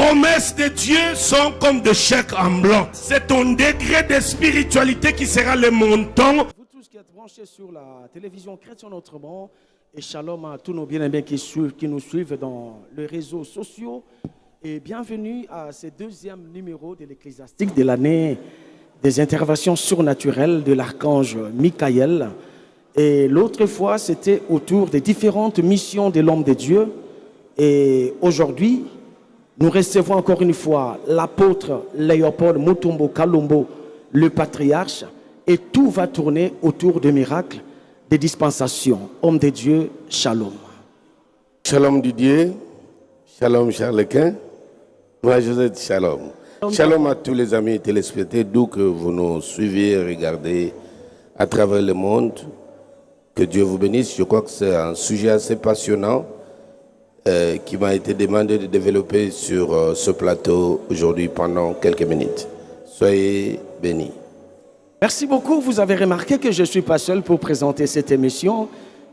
promesses de Dieu sont comme des chèques en blanc. C'est ton degré de spiritualité qui sera le montant. Vous tous qui êtes branchés sur la télévision Chrétien Autrement, et shalom à tous nos bien-aimés qui nous suivent dans les réseaux sociaux. Et bienvenue à ce deuxième numéro de l'Ecclésiastique de l'année des interventions surnaturelles de l'archange Michael. Et l'autre fois, c'était autour des différentes missions de l'homme de Dieu. Et aujourd'hui, nous recevons encore une fois l'apôtre Léopold Mutombo Kalombo, le patriarche, et tout va tourner autour des miracles, des dispensations. Homme de Dieu, shalom. Shalom Didier, shalom Charles-Quint, moi Josette, shalom. Shalom à tous les amis téléspectateurs, d'où que vous nous suivez et regardez à travers le monde. Que Dieu vous bénisse. Je crois que c'est un sujet assez passionnant qui m'a été demandé de développer sur ce plateau aujourd'hui pendant quelques minutes. Soyez bénis. Merci beaucoup. Vous avez remarqué que je ne suis pas seul pour présenter cette émission.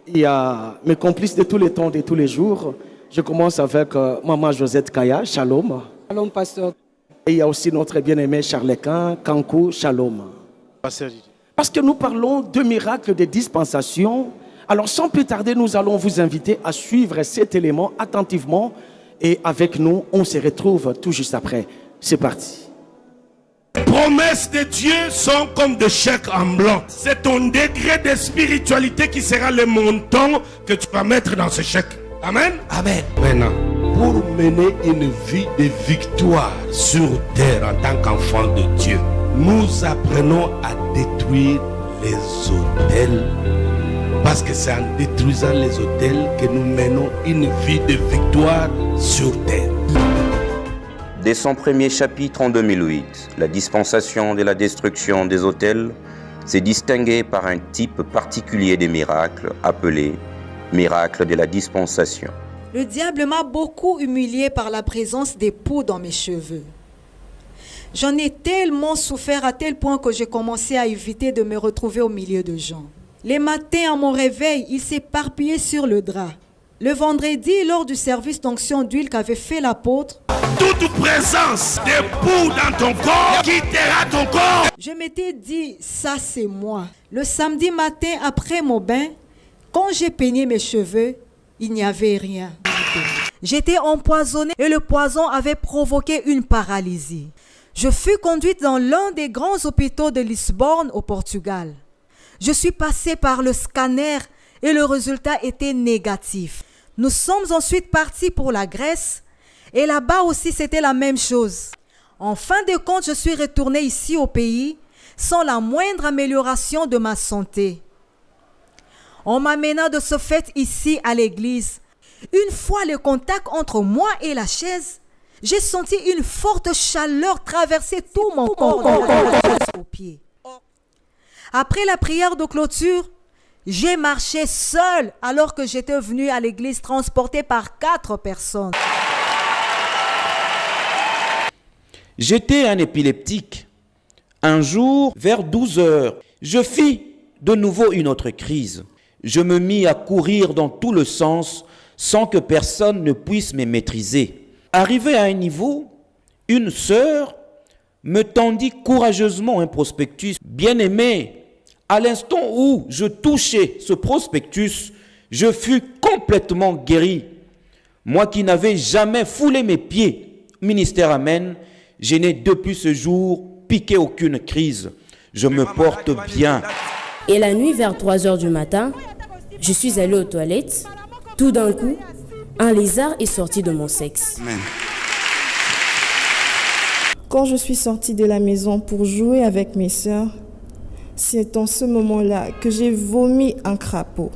Il y a mes complices de tous les temps, de tous les jours. Je commence avec maman Josette Kaya, shalom. Shalom, pasteur. Et il y a aussi notre bien-aimé Charles-Quint, Kankou, shalom. Pasteur. Parce que nous parlons de miracles de dispensation. Alors sans plus tarder, nous allons vous inviter à suivre cet élément attentivement. Et avec nous, on se retrouve tout juste après. C'est parti. Les promesses de Dieu sont comme des chèques en blanc. C'est ton degré de spiritualité qui sera le montant que tu vas mettre dans ce chèque. Amen. Amen. Maintenant, pour mener une vie de victoire sur terre en tant qu'enfant de Dieu, nous apprenons à détruire les autels. Parce que c'est en détruisant les autels que nous menons une vie de victoire sur terre. Dès son premier chapitre en 2008, la dispensation de la destruction des autels s'est distinguée par un type particulier des miracles appelé miracle de la dispensation. Le diable m'a beaucoup humilié par la présence des poux dans mes cheveux. J'en ai tellement souffert à tel point que j'ai commencé à éviter de me retrouver au milieu de gens. Les matins à mon réveil, il s'éparpillait sur le drap. Le vendredi, lors du service d'onction d'huile qu'avait fait l'apôtre, toute présence de poux dans ton corps quittera ton corps. Je m'étais dit, ça c'est moi. Le samedi matin, après mon bain, quand j'ai peigné mes cheveux, il n'y avait rien. J'étais empoisonnée et le poison avait provoqué une paralysie. Je fus conduite dans l'un des grands hôpitaux de Lisbonne au Portugal. Je suis passée par le scanner et le résultat était négatif. Nous sommes ensuite partis pour la Grèce et là-bas aussi c'était la même chose. En fin de compte, je suis retournée ici au pays sans la moindre amélioration de ma santé. On m'amena de ce fait ici à l'église. Une fois le contact entre moi et la chaise, j'ai senti une forte chaleur traverser tout mon corps aux pieds. Après la prière de clôture, j'ai marché seule alors que j'étais venue à l'église transportée par 4 personnes. J'étais un épileptique. Un jour, vers 12 heures, je fis de nouveau une autre crise. Je me mis à courir dans tout le sens sans que personne ne puisse me maîtriser. Arrivé à un niveau, une sœur me tendit courageusement un prospectus. Bien-aimé, à l'instant où je touchais ce prospectus, je fus complètement guéri. Moi qui n'avais jamais foulé mes pieds, ministère Amen, je n'ai depuis ce jour piqué aucune crise. Je me porte bien. Et la nuit, vers 3 heures du matin, je suis allée aux toilettes. Tout d'un coup, un lézard est sorti de mon sexe. Amen. Quand je suis sortie de la maison pour jouer avec mes sœurs, c'est en ce moment-là que j'ai vomi un crapaud.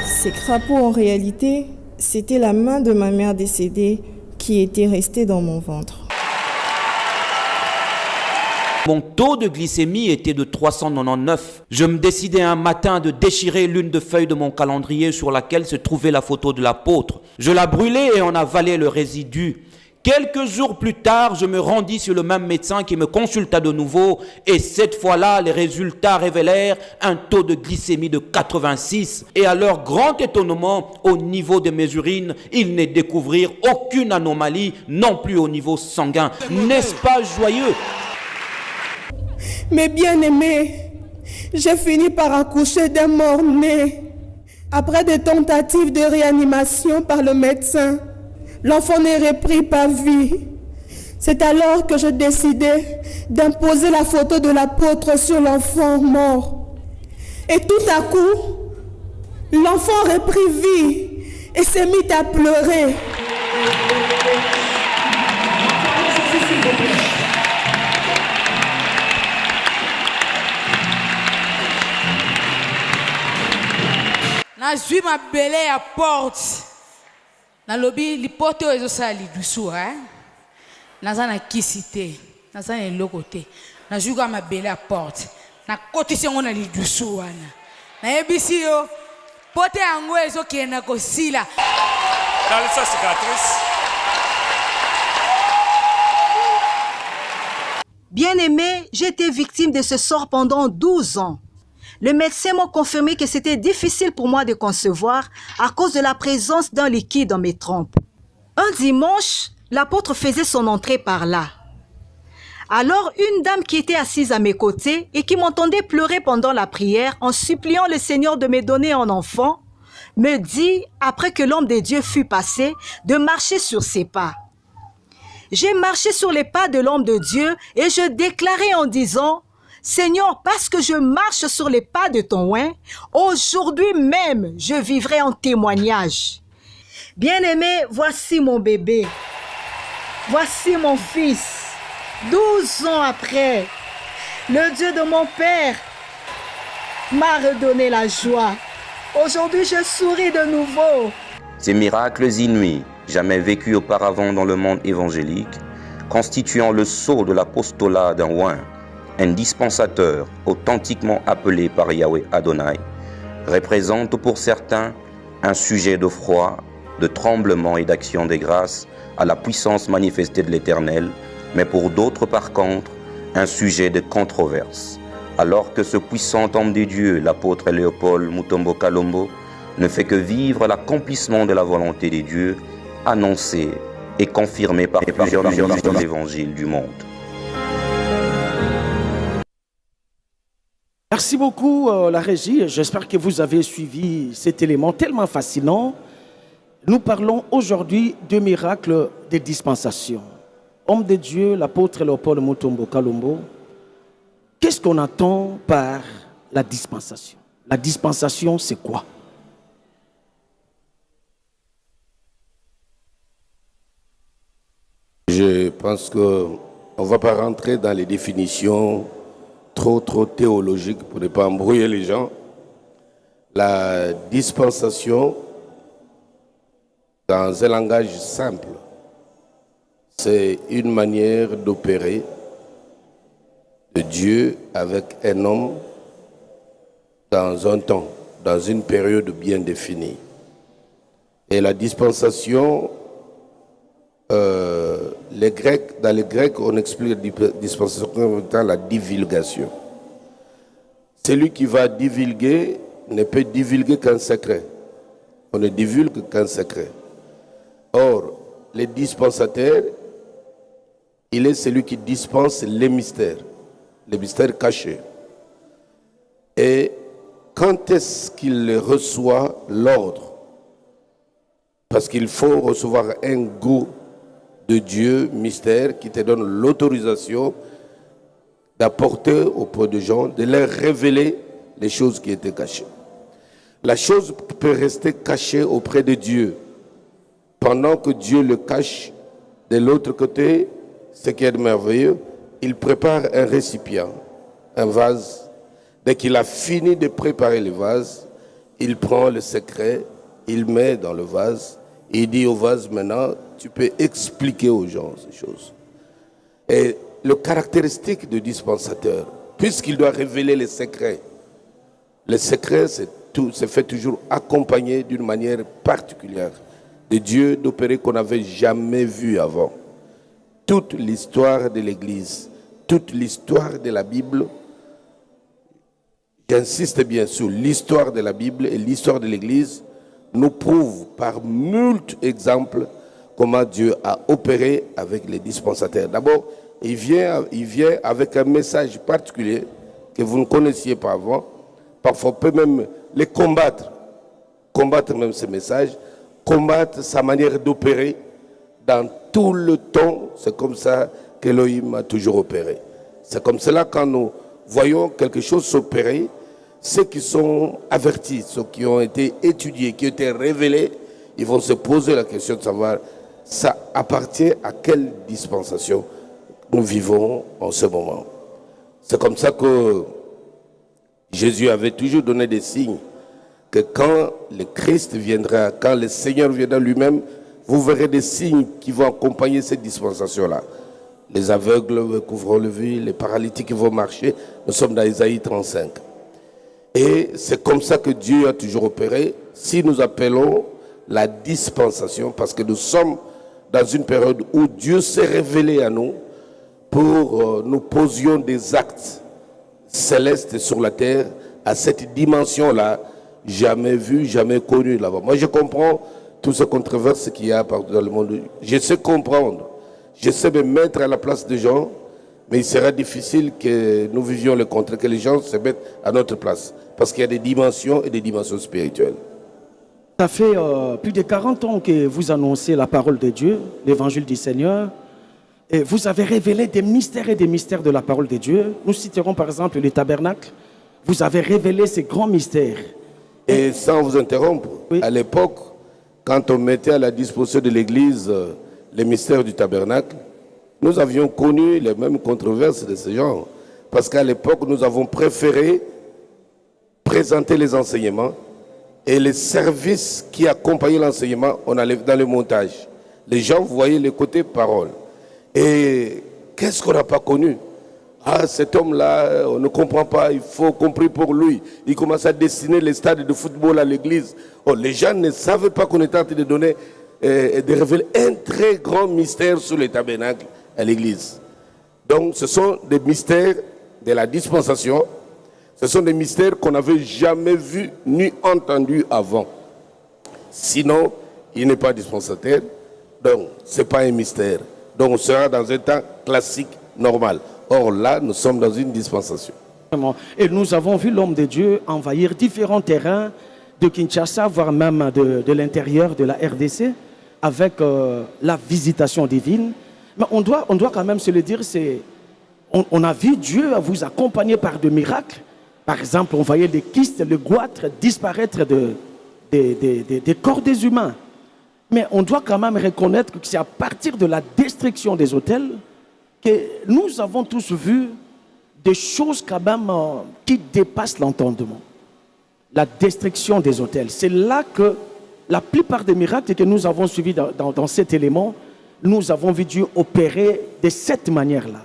Ces crapauds, en réalité, c'était la main de ma mère décédée qui était restée dans mon ventre. Mon taux de glycémie était de 399. Je me décidai un matin de déchirer l'une des feuilles de mon calendrier sur laquelle se trouvait la photo de l'apôtre. Je la brûlai et en avalai le résidu. Quelques jours plus tard, je me rendis sur le même médecin qui me consulta de nouveau et cette fois-là, les résultats révélèrent un taux de glycémie de 86. Et à leur grand étonnement, au niveau de mes urines, ils ne découvrirent aucune anomalie, non plus au niveau sanguin. N'est-ce pas joyeux? Mes bien-aimés, j'ai fini par accoucher d'un mort-né. Après des tentatives de réanimation par le médecin, l'enfant n'est repris par vie. C'est alors que je décidai d'imposer la photo de l'apôtre sur l'enfant mort. Et tout à coup, l'enfant reprit vie et s'est mis à pleurer. Nazwi mabele ya porte. Na lobi lipoto ezo sala lidusu naza na kisite naza na eloko te nazwi ka mabele ya porte na kotisi yango na lidusu wana nayebisi yo pote yango ezokenda kosila dans sa cicatrice. Bien-aimé, j'ai été victime de ce sort pendant 12 ans. Le médecin m'a confirmé que c'était difficile pour moi de concevoir à cause de la présence d'un liquide dans mes trompes. Un dimanche, l'apôtre faisait son entrée par là. Alors, une dame qui était assise à mes côtés et qui m'entendait pleurer pendant la prière en suppliant le Seigneur de me donner un enfant, me dit, après que l'homme de Dieu fut passé, de marcher sur ses pas. J'ai marché sur les pas de l'homme de Dieu et je déclarais en disant, Seigneur, parce que je marche sur les pas de ton oint, aujourd'hui même, je vivrai en témoignage. Bien-aimé, voici mon bébé. Voici mon fils. 12 ans après, le Dieu de mon père m'a redonné la joie. Aujourd'hui, je souris de nouveau. Ces miracles inouïs, jamais vécus auparavant dans le monde évangélique, constituant le sceau de l'apostolat d'un oint, un dispensateur authentiquement appelé par Yahweh Adonai, représente pour certains un sujet de froid, de tremblement et d'action des grâces à la puissance manifestée de l'Éternel, mais pour d'autres par contre, un sujet de controverse. Alors que ce puissant homme de Dieu, l'apôtre Léopold Mutombo Kalombo, ne fait que vivre l'accomplissement de la volonté de Dieu, annoncée et confirmée par plusieurs évangiles du monde. Merci beaucoup, la régie. J'espère que vous avez suivi cet élément tellement fascinant. Nous parlons aujourd'hui de miracles de dispensation. Homme de Dieu, l'apôtre Léopold Mutombo Kalombo, qu'est-ce qu'on entend par la dispensation? La dispensation, c'est quoi? Je pense qu'on ne va pas rentrer dans les définitions trop théologiques pour ne pas embrouiller les gens. La dispensation, dans un langage simple, c'est une manière d'opérer de Dieu avec un homme dans un temps, dans une période bien définie. Et la dispensation, dans les Grecs, on explique la dispensation comme étant la divulgation. Celui qui va divulguer ne peut divulguer qu'un secret. On ne divulgue qu'un secret. Or, le dispensateur, il est celui qui dispense les mystères cachés. Et quand est-ce qu'il reçoit l'ordre? Parce qu'il faut recevoir un goût de Dieu, mystère, qui te donne l'autorisation d'apporter auprès des gens, de leur révéler les choses qui étaient cachées. La chose peut rester cachée auprès de Dieu, pendant que Dieu le cache. De l'autre côté, ce qui est merveilleux, il prépare un récipient, un vase. Dès qu'il a fini de préparer le vase, il prend le secret, il met dans le vase, et il dit au vase, maintenant, tu peux expliquer aux gens ces choses. Et le caractéristique du dispensateur, puisqu'il doit révéler les secrets, le secret, c'est fait toujours accompagné d'une manière particulière de Dieu, d'opérer qu'on n'avait jamais vu avant. toute l'histoire de l'Église, toute l'histoire de la Bible, j'insiste bien sur l'histoire de la Bible et l'histoire de l'Église, nous prouve par multiples exemples comment Dieu a opéré avec les dispensataires. D'abord, il vient avec un message particulier que vous ne connaissiez pas avant. Parfois, on peut même les combattre même ces messages, combattre sa manière d'opérer dans tout le temps. C'est comme ça qu'Elohim a toujours opéré. C'est comme cela quand nous voyons quelque chose s'opérer, ceux qui sont avertis, ceux qui ont été étudiés, qui ont été révélés, ils vont se poser la question de savoir ça appartient à quelle dispensation nous vivons en ce moment. C'est comme ça que Jésus avait toujours donné des signes que quand le Christ viendra, quand le Seigneur viendra lui-même, vous verrez des signes qui vont accompagner cette dispensation-là. Les aveugles couvrent le vue, les paralytiques vont marcher. Nous sommes dans Isaïe 35. Et c'est comme ça que Dieu a toujours opéré. Si nous appelons la dispensation, parce que nous sommes dans une période où Dieu s'est révélé à nous pour nous posions des actes célestes sur la terre à cette dimension-là, jamais vue, jamais connue là-bas. Moi, je comprends toutes ces controverses qu'il y a partout dans le monde. Je sais comprendre. Je sais me mettre à la place des gens, mais il sera difficile que nous vivions le contraire, que les gens se mettent à notre place. Parce qu'il y a des dimensions et des dimensions spirituelles. Ça fait plus de 40 ans que vous annoncez la parole de Dieu, l'évangile du Seigneur. Et vous avez révélé des mystères et des mystères de la parole de Dieu. Nous citerons par exemple le tabernacle. Vous avez révélé ces grands mystères. Et sans vous interrompre, oui, à l'époque, quand on mettait à la disposition de l'Église les mystères du tabernacle, nous avions connu les mêmes controverses de ce genre. Parce qu'à l'époque, nous avons préféré présenter les enseignements et les services qui accompagnaient l'enseignement, on allait dans le montage. Les gens voyaient le côté parole. Et qu'est-ce qu'on n'a pas connu? Ah, cet homme-là, on ne comprend pas, il faut compris pour lui. Il commence à dessiner les stades de football à l'église. Oh, les gens ne savaient pas qu'on était en train de donner, de révéler un très grand mystère sur le tabernacle à l'église. Donc, ce sont des mystères de la dispensation. Ce sont des mystères qu'on n'avait jamais vus ni entendus avant. Sinon, il n'est pas dispensateur. Donc, ce n'est pas un mystère. Donc, on sera dans un temps classique, normal. Or, là, nous sommes dans une dispensation. Et nous avons vu l'homme de Dieu envahir différents terrains de Kinshasa, voire même de l'intérieur de la RDC, avec la visitation divine. Mais on doit quand même se le dire, on a vu Dieu vous accompagner par des miracles. Par exemple, on voyait les kystes, le goitre disparaître des corps des humains. Mais on doit quand même reconnaître que c'est à partir de la destruction des autels que nous avons tous vu des choses quand même qui dépassent l'entendement. La destruction des autels. C'est là que la plupart des miracles que nous avons suivis dans cet élément, nous avons vu Dieu opérer de cette manière-là.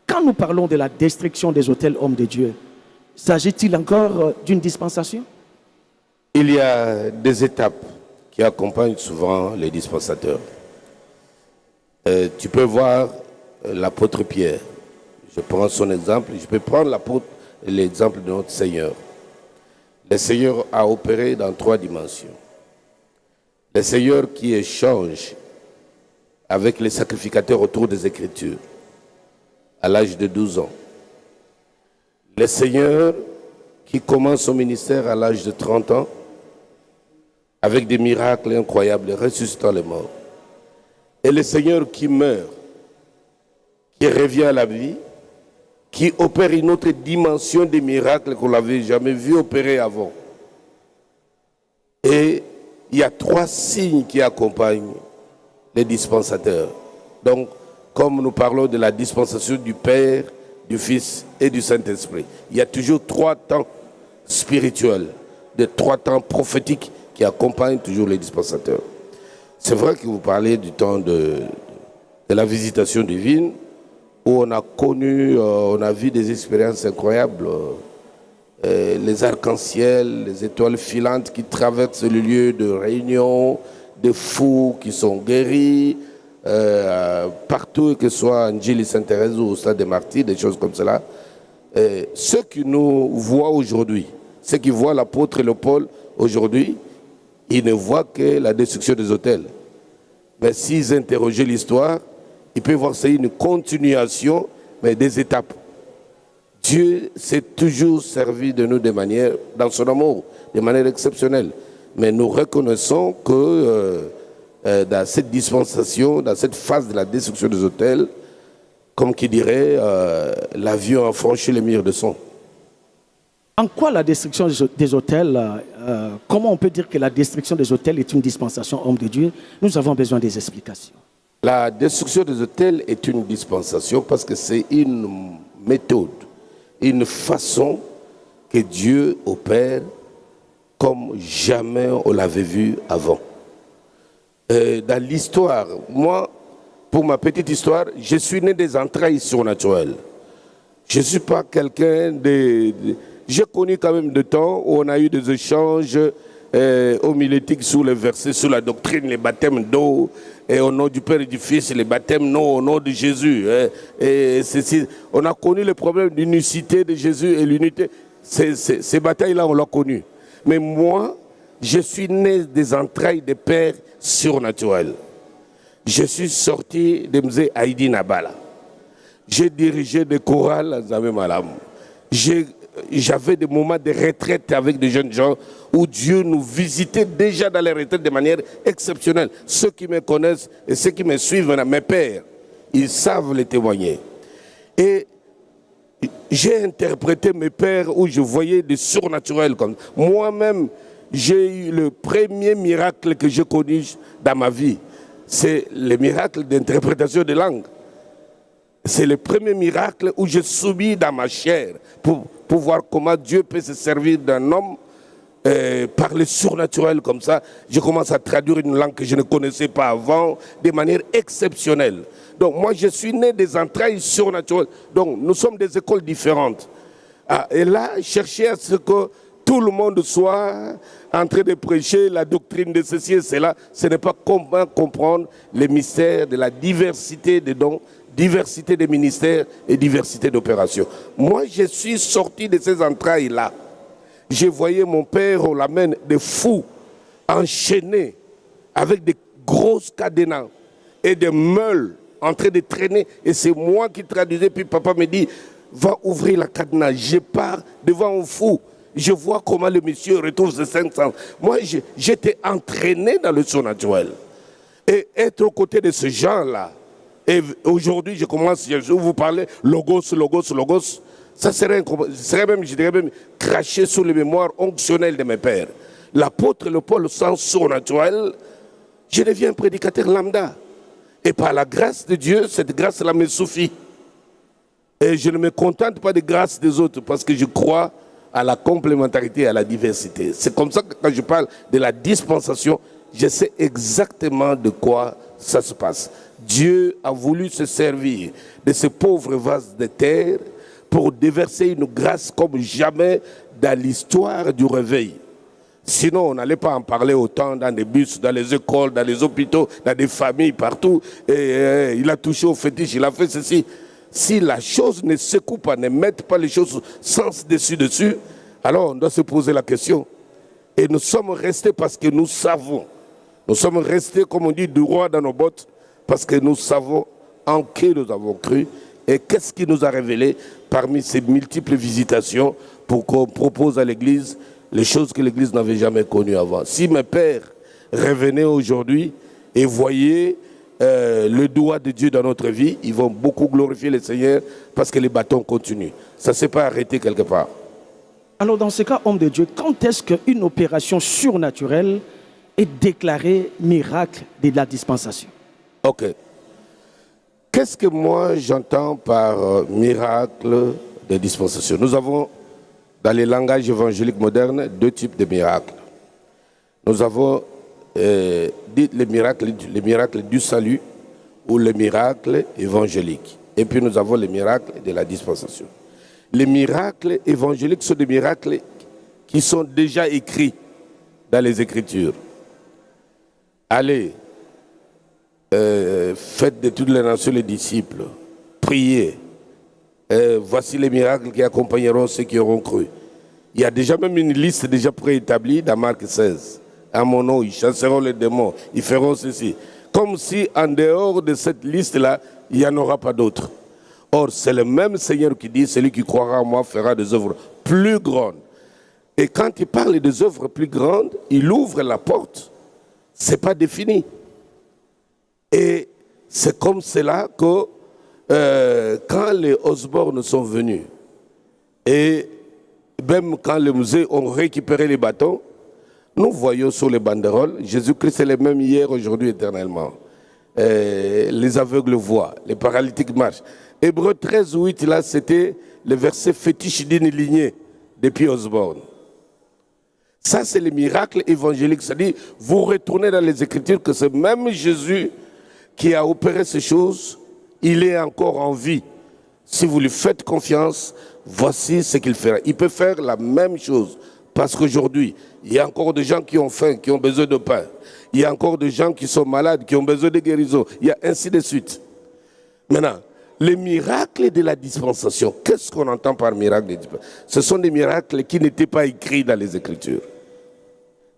Quand nous parlons de la destruction des autels hommes de Dieu, s'agit-il encore d'une dispensation? Il y a des étapes qui accompagnent souvent les dispensateurs. Tu peux voir l'apôtre Pierre. Je prends son exemple. Je peux prendre l'exemple de notre Seigneur. Le Seigneur a opéré dans 3 dimensions. Le Seigneur qui échange avec les sacrificateurs autour des Écritures à l'âge de 12 ans. Le Seigneur qui commence son ministère à l'âge de 30 ans avec des miracles incroyables, ressuscitant les morts. Et le Seigneur qui meurt, qui revient à la vie, qui opère une autre dimension des miracles qu'on n'avait jamais vu opérer avant. Et il y a 3 signes qui accompagnent les dispensateurs. Donc, comme nous parlons de la dispensation du Père, du Fils et du Saint-Esprit, il y a toujours 3 temps spirituels, de 3 temps prophétiques qui accompagnent toujours les dispensateurs. C'est vrai que vous parlez du temps de la visitation divine, où on a connu, on a vu des expériences incroyables, les arcs-en-ciel, les étoiles filantes qui traversent le lieu de réunion, des fous qui sont guéris, partout, que ce soit Angélie Sainte-Thérèse ou au Stade des Martyrs, des choses comme cela. Ceux qui nous voient aujourd'hui, ceux qui voient l'apôtre Léopold aujourd'hui, ils ne voient que la destruction des hôtels. Mais s'ils interrogeaient l'histoire, ils peuvent voir que c'est une continuation, mais des étapes. Dieu s'est toujours servi de nous dans son amour, de manière exceptionnelle. Mais nous reconnaissons que dans cette dispensation, dans cette phase de la destruction des hôtels, comme qui dirait, l'avion a franchi les murs de son. En quoi la destruction des hôtels, comment on peut dire que la destruction des hôtels est une dispensation, homme de Dieu? Nous avons besoin des explications. La destruction des hôtels est une dispensation parce que c'est une méthode, une façon que Dieu opère comme jamais on l'avait vu avant. Dans l'histoire, moi, pour ma petite histoire, je suis né des entrailles surnaturelles. Je ne suis pas quelqu'un de... J'ai connu quand même des temps où on a eu des échanges homilétiques sur les versets, sur la doctrine, les baptêmes d'eau, et au nom du Père et du Fils, les baptêmes non, au nom de Jésus. On a connu le problème d'unicité de Jésus et l'unité. Ces batailles-là, on l'a connu. Mais moi, je suis né des entrailles des pères surnaturels. Je suis sorti de Mzé Haïdi Nabala. J'ai dirigé des chorales à Zame Malam. J'avais des moments de retraite avec des jeunes gens où Dieu nous visitait déjà dans les retraites de manière exceptionnelle. Ceux qui me connaissent et ceux qui me suivent, mes pères, ils savent les témoigner. Et j'ai interprété mes pères où je voyais des surnaturels. Moi-même, j'ai eu le premier miracle que j'ai connu dans ma vie. C'est le miracle d'interprétation des langues. C'est le premier miracle où j'ai subi dans ma chair pour voir comment Dieu peut se servir d'un homme par le surnaturel comme ça. Je commence à traduire une langue que je ne connaissais pas avant de manière exceptionnelle. Donc moi je suis né des entrailles surnaturelles. Donc nous sommes des écoles différentes. Et là, chercher à ce que tout le monde soit en train de prêcher la doctrine de ceci et cela, ce n'est pas comment comprendre les mystères de la diversité des dons, diversité des ministères et diversité d'opérations. Moi, je suis sorti de ces entrailles-là. Je voyais mon père, on l'amène des fous enchaînés avec des grosses cadenas et des meules en train de traîner. Et c'est moi qui traduisais. Puis papa me dit, va ouvrir la cadenas. Je pars devant un fou. Je vois comment le monsieur retrouve ses 500. Moi, j'étais entraîné dans le surnaturel. Et être aux côtés de ce gens-là, et aujourd'hui, je commence, je vous parler, logos, ça serait même, je dirais même, cracher sur les mémoires onctionnelles de mes pères. L'apôtre Léopold, sans surnaturel, je deviens un prédicateur lambda. Et par la grâce de Dieu, cette grâce-là me suffit. Et je ne me contente pas des grâces des autres parce que je crois à la complémentarité et à la diversité. C'est comme ça que quand je parle de la dispensation, je sais exactement de quoi ça se passe. Dieu a voulu se servir de ce pauvre vase de terre pour déverser une grâce comme jamais dans l'histoire du réveil. Sinon, on n'allait pas en parler autant dans des bus, dans les écoles, dans les hôpitaux, dans des familles, partout. Et il a touché au fétiche, il a fait ceci. Si la chose ne secoue pas, ne mette pas les choses sens dessus, alors on doit se poser la question. Et nous sommes restés parce que nous savons. Nous sommes restés, comme on dit, du roi dans nos bottes, parce que nous savons en qui nous avons cru et qu'est-ce qui nous a révélé parmi ces multiples visitations pour qu'on propose à l'Église les choses que l'Église n'avait jamais connues avant. Si mes pères revenaient aujourd'hui et voyaient le doigt de Dieu dans notre vie, ils vont beaucoup glorifier le Seigneur parce que les bâtons continuent. Ça ne s'est pas arrêté quelque part. Alors dans ce cas, homme de Dieu, quand est-ce qu'une opération surnaturelle est déclarée miracle de la dispensation? Ok. Qu'est-ce que moi j'entends par miracle de dispensation? Nous avons dans les langages évangéliques modernes deux types de miracles. Nous avons dit les miracles du salut ou les miracles évangéliques. Et puis nous avons les miracles de la dispensation. Les miracles évangéliques sont des miracles qui sont déjà écrits dans les Écritures. Allez, faites de toutes les nations les disciples, priez. Voici les miracles qui accompagneront ceux qui auront cru. Il y a déjà même une liste déjà préétablie dans Marc 16. À mon nom, ils chasseront les démons, ils feront ceci. Comme si en dehors de cette liste-là, il n'y en aura pas d'autres. Or, c'est le même Seigneur qui dit, celui qui croira en moi fera des œuvres plus grandes. Et quand il parle des œuvres plus grandes, il ouvre la porte. Ce n'est pas défini. Et c'est comme cela que quand les Osborne sont venus, et même quand les musées ont récupéré les bâtons, nous voyons sur les banderoles, Jésus-Christ est le même hier, aujourd'hui, éternellement. Les aveugles voient, les paralytiques marchent. Hébreux 13, 8, là, c'était le verset fétiche d'une lignée depuis Osborne. Ça, c'est le miracle évangélique. C'est-à-dire, vous retournez dans les Écritures que ce même Jésus qui a opéré ces choses, il est encore en vie. Si vous lui faites confiance, voici ce qu'il fera. Il peut faire la même chose. Parce qu'aujourd'hui, il y a encore des gens qui ont faim, qui ont besoin de pain. Il y a encore des gens qui sont malades, qui ont besoin de guérison. Il y a ainsi de suite. Maintenant, les miracles de la dispensation, qu'est-ce qu'on entend par miracle de dispensation? Ce sont des miracles qui n'étaient pas écrits dans les Écritures.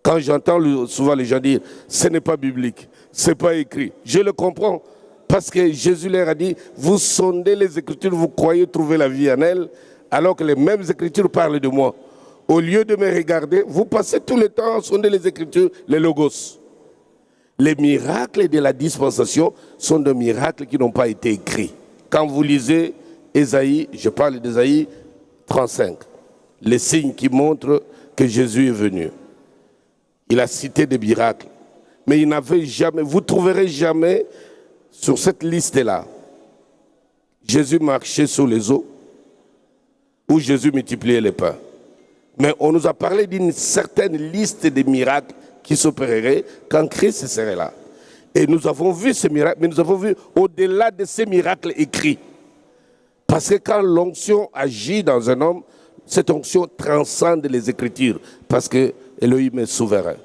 Quand j'entends souvent les gens dire « ce n'est pas biblique, ce n'est pas écrit », je le comprends. Parce que Jésus leur a dit « vous sondez les Écritures, vous croyez trouver la vie en elles, alors que les mêmes Écritures parlent de moi. Au lieu de me regarder, vous passez tout le temps à sonder les Écritures, les logos. » Les miracles de la dispensation sont des miracles qui n'ont pas été écrits. Quand vous lisez Ésaïe, je parle d'Ésaïe 35, les signes qui montrent que Jésus est venu. Il a cité des miracles, mais il n'avait jamais, vous ne trouverez jamais sur cette liste-là, Jésus marchait sur les eaux ou Jésus multipliait les pains. Mais on nous a parlé d'une certaine liste de miracles qui s'opéreraient quand Christ serait là. Et nous avons vu ces miracles, mais nous avons vu au-delà de ces miracles écrits. Parce que quand l'onction agit dans un homme, cette onction transcende les Écritures. Parce que Elohim est souverain.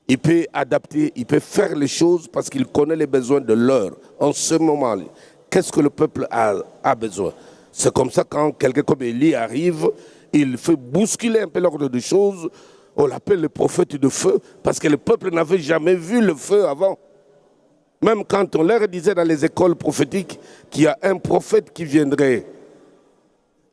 Il peut adapter, il peut faire les choses parce qu'il connaît les besoins de l'heure. En ce moment, qu'est-ce que le peuple a besoin? C'est comme ça quand quelqu'un comme Élie arrive, il fait bousculer un peu l'ordre des choses. On l'appelle le prophète de feu parce que le peuple n'avait jamais vu le feu avant. Même quand on leur disait dans les écoles prophétiques qu'il y a un prophète qui viendrait,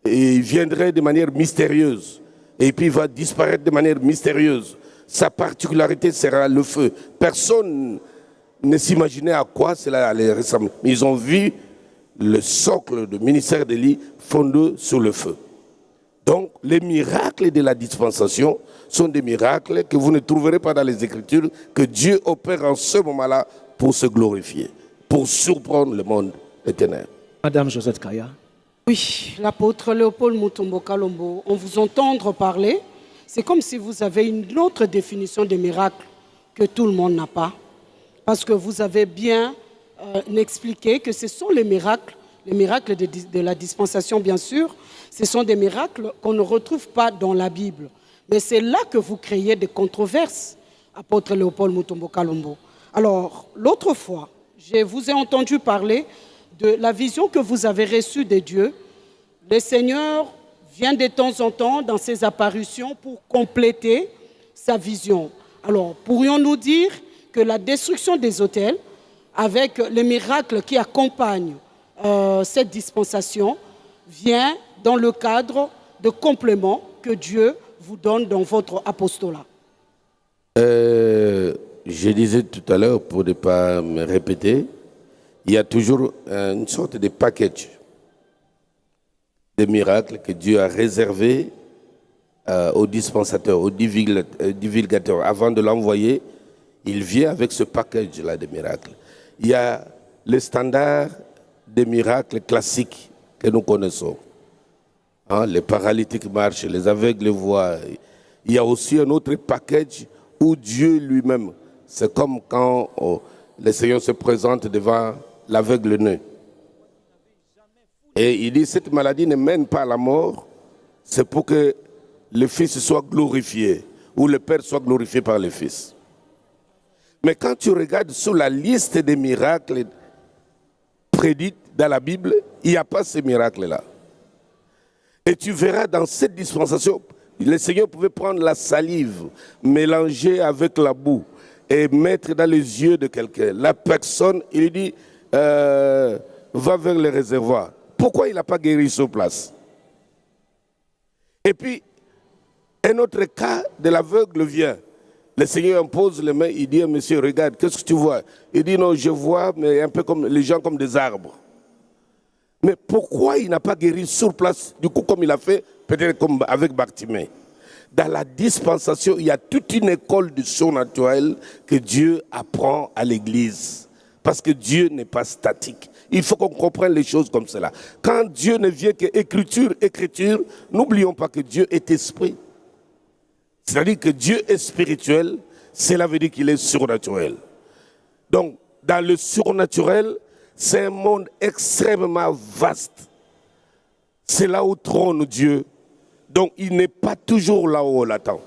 et il viendrait de manière mystérieuse, et puis il va disparaître de manière mystérieuse. Sa particularité sera le feu. Personne ne s'imaginait à quoi cela allait ressembler. Mais ils ont vu le socle du ministère d'Élie fondé sur le feu. Donc, les miracles de la dispensation sont des miracles que vous ne trouverez pas dans les Écritures, que Dieu opère en ce moment-là pour se glorifier, pour surprendre le monde des ténèbres. Madame Josette Kaya. Oui, l'apôtre Léopold Mutombo Kalombo, on vous entendre parler, c'est comme si vous avez une autre définition des miracles que tout le monde n'a pas. Parce que vous avez bien expliqué que ce sont les miracles de la dispensation, bien sûr, ce sont des miracles qu'on ne retrouve pas dans la Bible. Mais c'est là que vous créez des controverses, apôtre Léopold Mutombo Kalombo. Alors, l'autre fois, je vous ai entendu parler de la vision que vous avez reçue de Dieu. Le Seigneur vient de temps en temps dans ses apparitions pour compléter sa vision. Alors, pourrions-nous dire que la destruction des autels, avec les miracles qui accompagnent cette dispensation, vient dans le cadre de compléments que Dieu vous donne dans votre apostolat? Je disais tout à l'heure, pour ne pas me répéter, il y a toujours une sorte de package de miracles que Dieu a réservé au dispensateur, au divulgateur. Avant de l'envoyer, il vient avec ce package-là de miracles. Il y a les standards des miracles classiques que nous connaissons. Les paralytiques marchent, les aveugles voient. Il y a aussi un autre package où Dieu lui-même, c'est comme quand le Seigneur se présente devant l'aveugle né. Et il dit, cette maladie ne mène pas à la mort, c'est pour que le Fils soit glorifié, ou le Père soit glorifié par le Fils. Mais quand tu regardes sur la liste des miracles prédits dans la Bible, il n'y a pas ces miracles-là. Et tu verras dans cette dispensation, le Seigneur pouvait prendre la salive, mélanger avec la boue et mettre dans les yeux de quelqu'un. La personne, il lui dit, va vers le réservoir. Pourquoi il n'a pas guéri sur place? Et puis, un autre cas de l'aveugle vient. Le Seigneur impose les mains, il dit, monsieur, regarde, qu'est-ce que tu vois? Il dit, non, je vois, mais un peu comme les gens comme des arbres. Mais pourquoi il n'a pas guéri sur place, du coup, comme il a fait, peut-être comme avec Bartimée? Dans la dispensation, il y a toute une école du surnaturel que Dieu apprend à l'Église. Parce que Dieu n'est pas statique. Il faut qu'on comprenne les choses comme cela. Quand Dieu ne vient que écriture, n'oublions pas que Dieu est esprit. C'est-à-dire que Dieu est spirituel, cela veut dire qu'il est surnaturel. Donc, dans le surnaturel, c'est un monde extrêmement vaste. C'est là où trône Dieu. Donc, il n'est pas toujours là où on l'attend.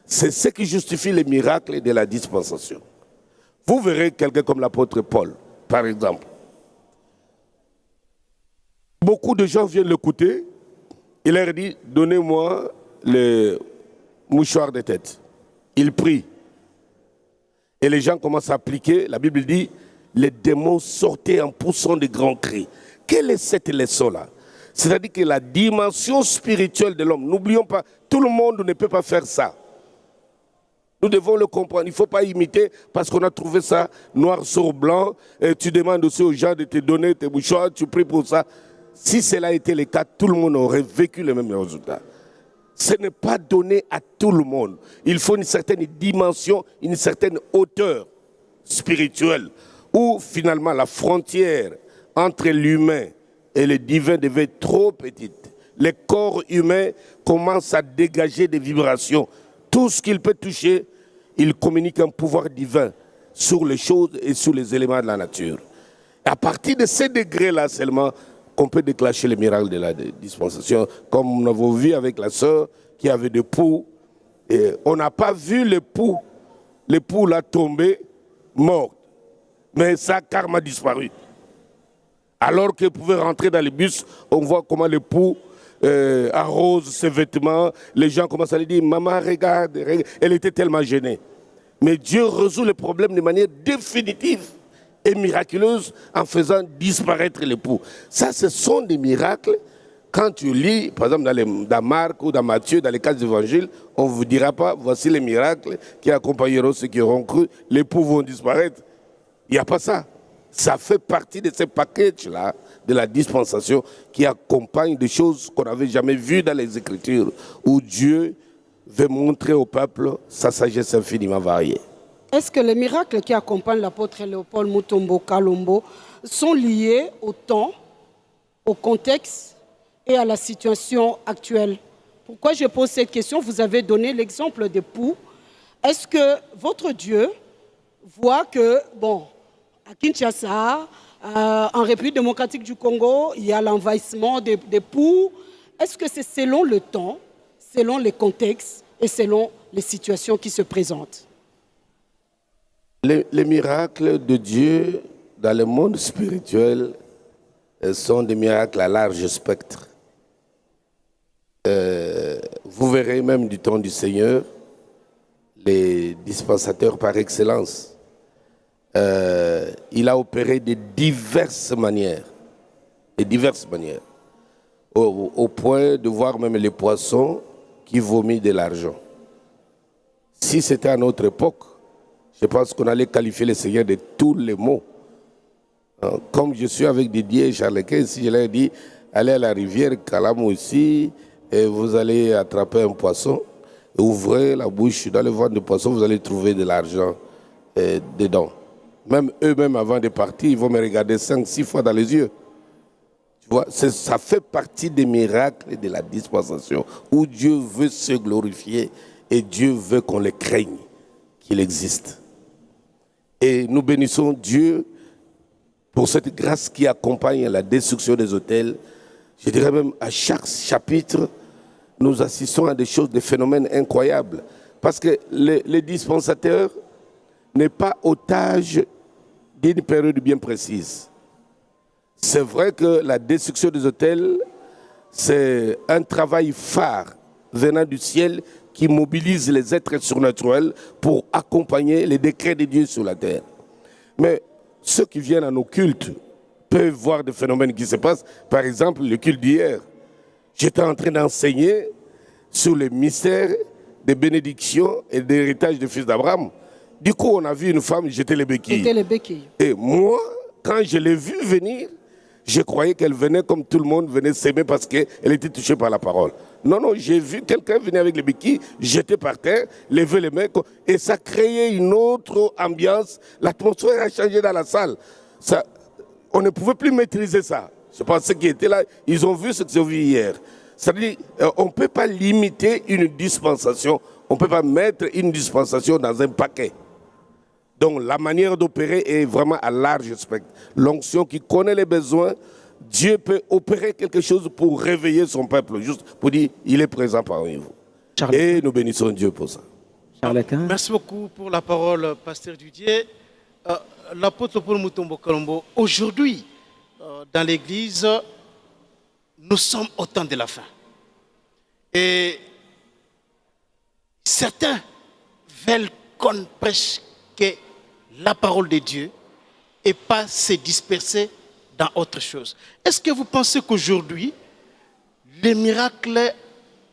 C'est ce qui justifie les miracles de la dispensation. Vous verrez quelqu'un comme l'apôtre Paul, par exemple. Beaucoup de gens viennent l'écouter. Il leur dit, donnez-moi le mouchoir de tête. Il prie. Et les gens commencent à appliquer. La Bible dit, les démons sortaient en poussant de grands cris. Quelle est cette leçon-là? C'est-à-dire que la dimension spirituelle de l'homme, n'oublions pas, tout le monde ne peut pas faire ça. Nous devons le comprendre. Il ne faut pas imiter parce qu'on a trouvé ça noir sur blanc. Et tu demandes aussi aux gens de te donner tes mouchoirs, tu pries pour ça. Si cela était le cas, tout le monde aurait vécu le même résultat. Ce n'est pas donné à tout le monde. Il faut une certaine dimension, une certaine hauteur spirituelle, où finalement la frontière entre l'humain et le divin devait être trop petite. Le corps humain commence à dégager des vibrations. Tout ce qu'il peut toucher, il communique un pouvoir divin sur les choses et sur les éléments de la nature. Et à partir de ces degrés-là seulement, qu'on peut déclencher les miracles de la dispensation, comme nous avons vu avec la sœur qui avait des poux. Et on n'a pas vu l'époux l'a tombé mort, mais sa karma a disparu. Alors qu'elle pouvait rentrer dans les bus, on voit comment l'époux arrose ses vêtements. Les gens commencent à lui dire, maman, regarde. Elle était tellement gênée. Mais Dieu résout le problème de manière définitive et miraculeuse en faisant disparaître l'époux. Ça, ce sont des miracles. Quand tu lis, par exemple, dans Marc ou dans Matthieu, dans les 4 évangiles, on ne vous dira pas, voici les miracles qui accompagneront ceux qui auront cru, les pauvres vont disparaître. Il n'y a pas ça. Ça fait partie de ces packages-là, de la dispensation, qui accompagnent des choses qu'on n'avait jamais vues dans les Écritures, où Dieu veut montrer au peuple sa sagesse infiniment variée. Est-ce que les miracles qui accompagnent l'apôtre Léopold Mutombo Kalombo sont liés au temps, au contexte et à la situation actuelle? Pourquoi je pose cette question? Vous avez donné l'exemple des poux. Est-ce que votre Dieu voit que, à Kinshasa, en République démocratique du Congo, il y a l'envahissement des poux? Est-ce que c'est selon le temps, selon les contextes et selon les situations qui se présentent? Les miracles de Dieu dans le monde spirituel sont des miracles à large spectre. Vous verrez même du temps du Seigneur, les dispensateurs par excellence. Il a opéré de diverses manières. Au point de voir même les poissons qui vomissent de l'argent. Si c'était à notre époque, je pense qu'on allait qualifier le Seigneur de tous les mots. Comme je suis avec Didier et Charles Quint, si je leur dis, allez à la rivière Kalamou ici, et vous allez attraper un poisson, ouvrez la bouche dans le ventre du poisson, vous allez trouver de l'argent dedans. Même eux-mêmes, avant de partir, ils vont me regarder 5-6 fois dans les yeux. Tu vois, ça fait partie des miracles de la dispensation, où Dieu veut se glorifier et Dieu veut qu'on le craigne, qu'il existe. Et nous bénissons Dieu pour cette grâce qui accompagne la destruction des autels. Je dirais même à chaque chapitre, nous assistons à des choses, des phénomènes incroyables. Parce que les dispensateurs n'est pas otage d'une période bien précise. C'est vrai que la destruction des autels, c'est un travail phare venant du ciel qui mobilise les êtres surnaturels pour accompagner les décrets de Dieu sur la terre. Mais ceux qui viennent à nos cultes peuvent voir des phénomènes qui se passent. Par exemple, le culte d'hier. J'étais en train d'enseigner sur le mystère des bénédictions et de l'héritage des fils d'Abraham. Du coup, on a vu une femme jeter les béquilles. Et moi, quand je l'ai vue venir, je croyais qu'elle venait comme tout le monde venait s'aimer parce qu'elle était touchée par la parole. Non, non, j'ai vu quelqu'un venir avec les béquilles, jeter par terre, lever les mains, et ça créait une autre ambiance. L'atmosphère a changé dans la salle. On ne pouvait plus maîtriser ça. Je pense que ceux qui étaient là, ils ont vu ce qu'ils ont vu hier. C'est-à-dire, on ne peut pas limiter une dispensation, on ne peut pas mettre une dispensation dans un paquet. Donc la manière d'opérer est vraiment à large spectre. L'onction qui connaît les besoins, Dieu peut opérer quelque chose pour réveiller son peuple, juste pour dire il est présent parmi vous. Et nous bénissons Dieu pour ça. Merci beaucoup pour la parole, pasteur Didier. L'apôtre Paul Mutombo Kalombo, aujourd'hui, dans l'église, nous sommes au temps de la fin. Et certains veulent qu'on prêche que la parole de Dieu et pas se disperser dans autre chose. Est-ce que vous pensez qu'aujourd'hui, les miracles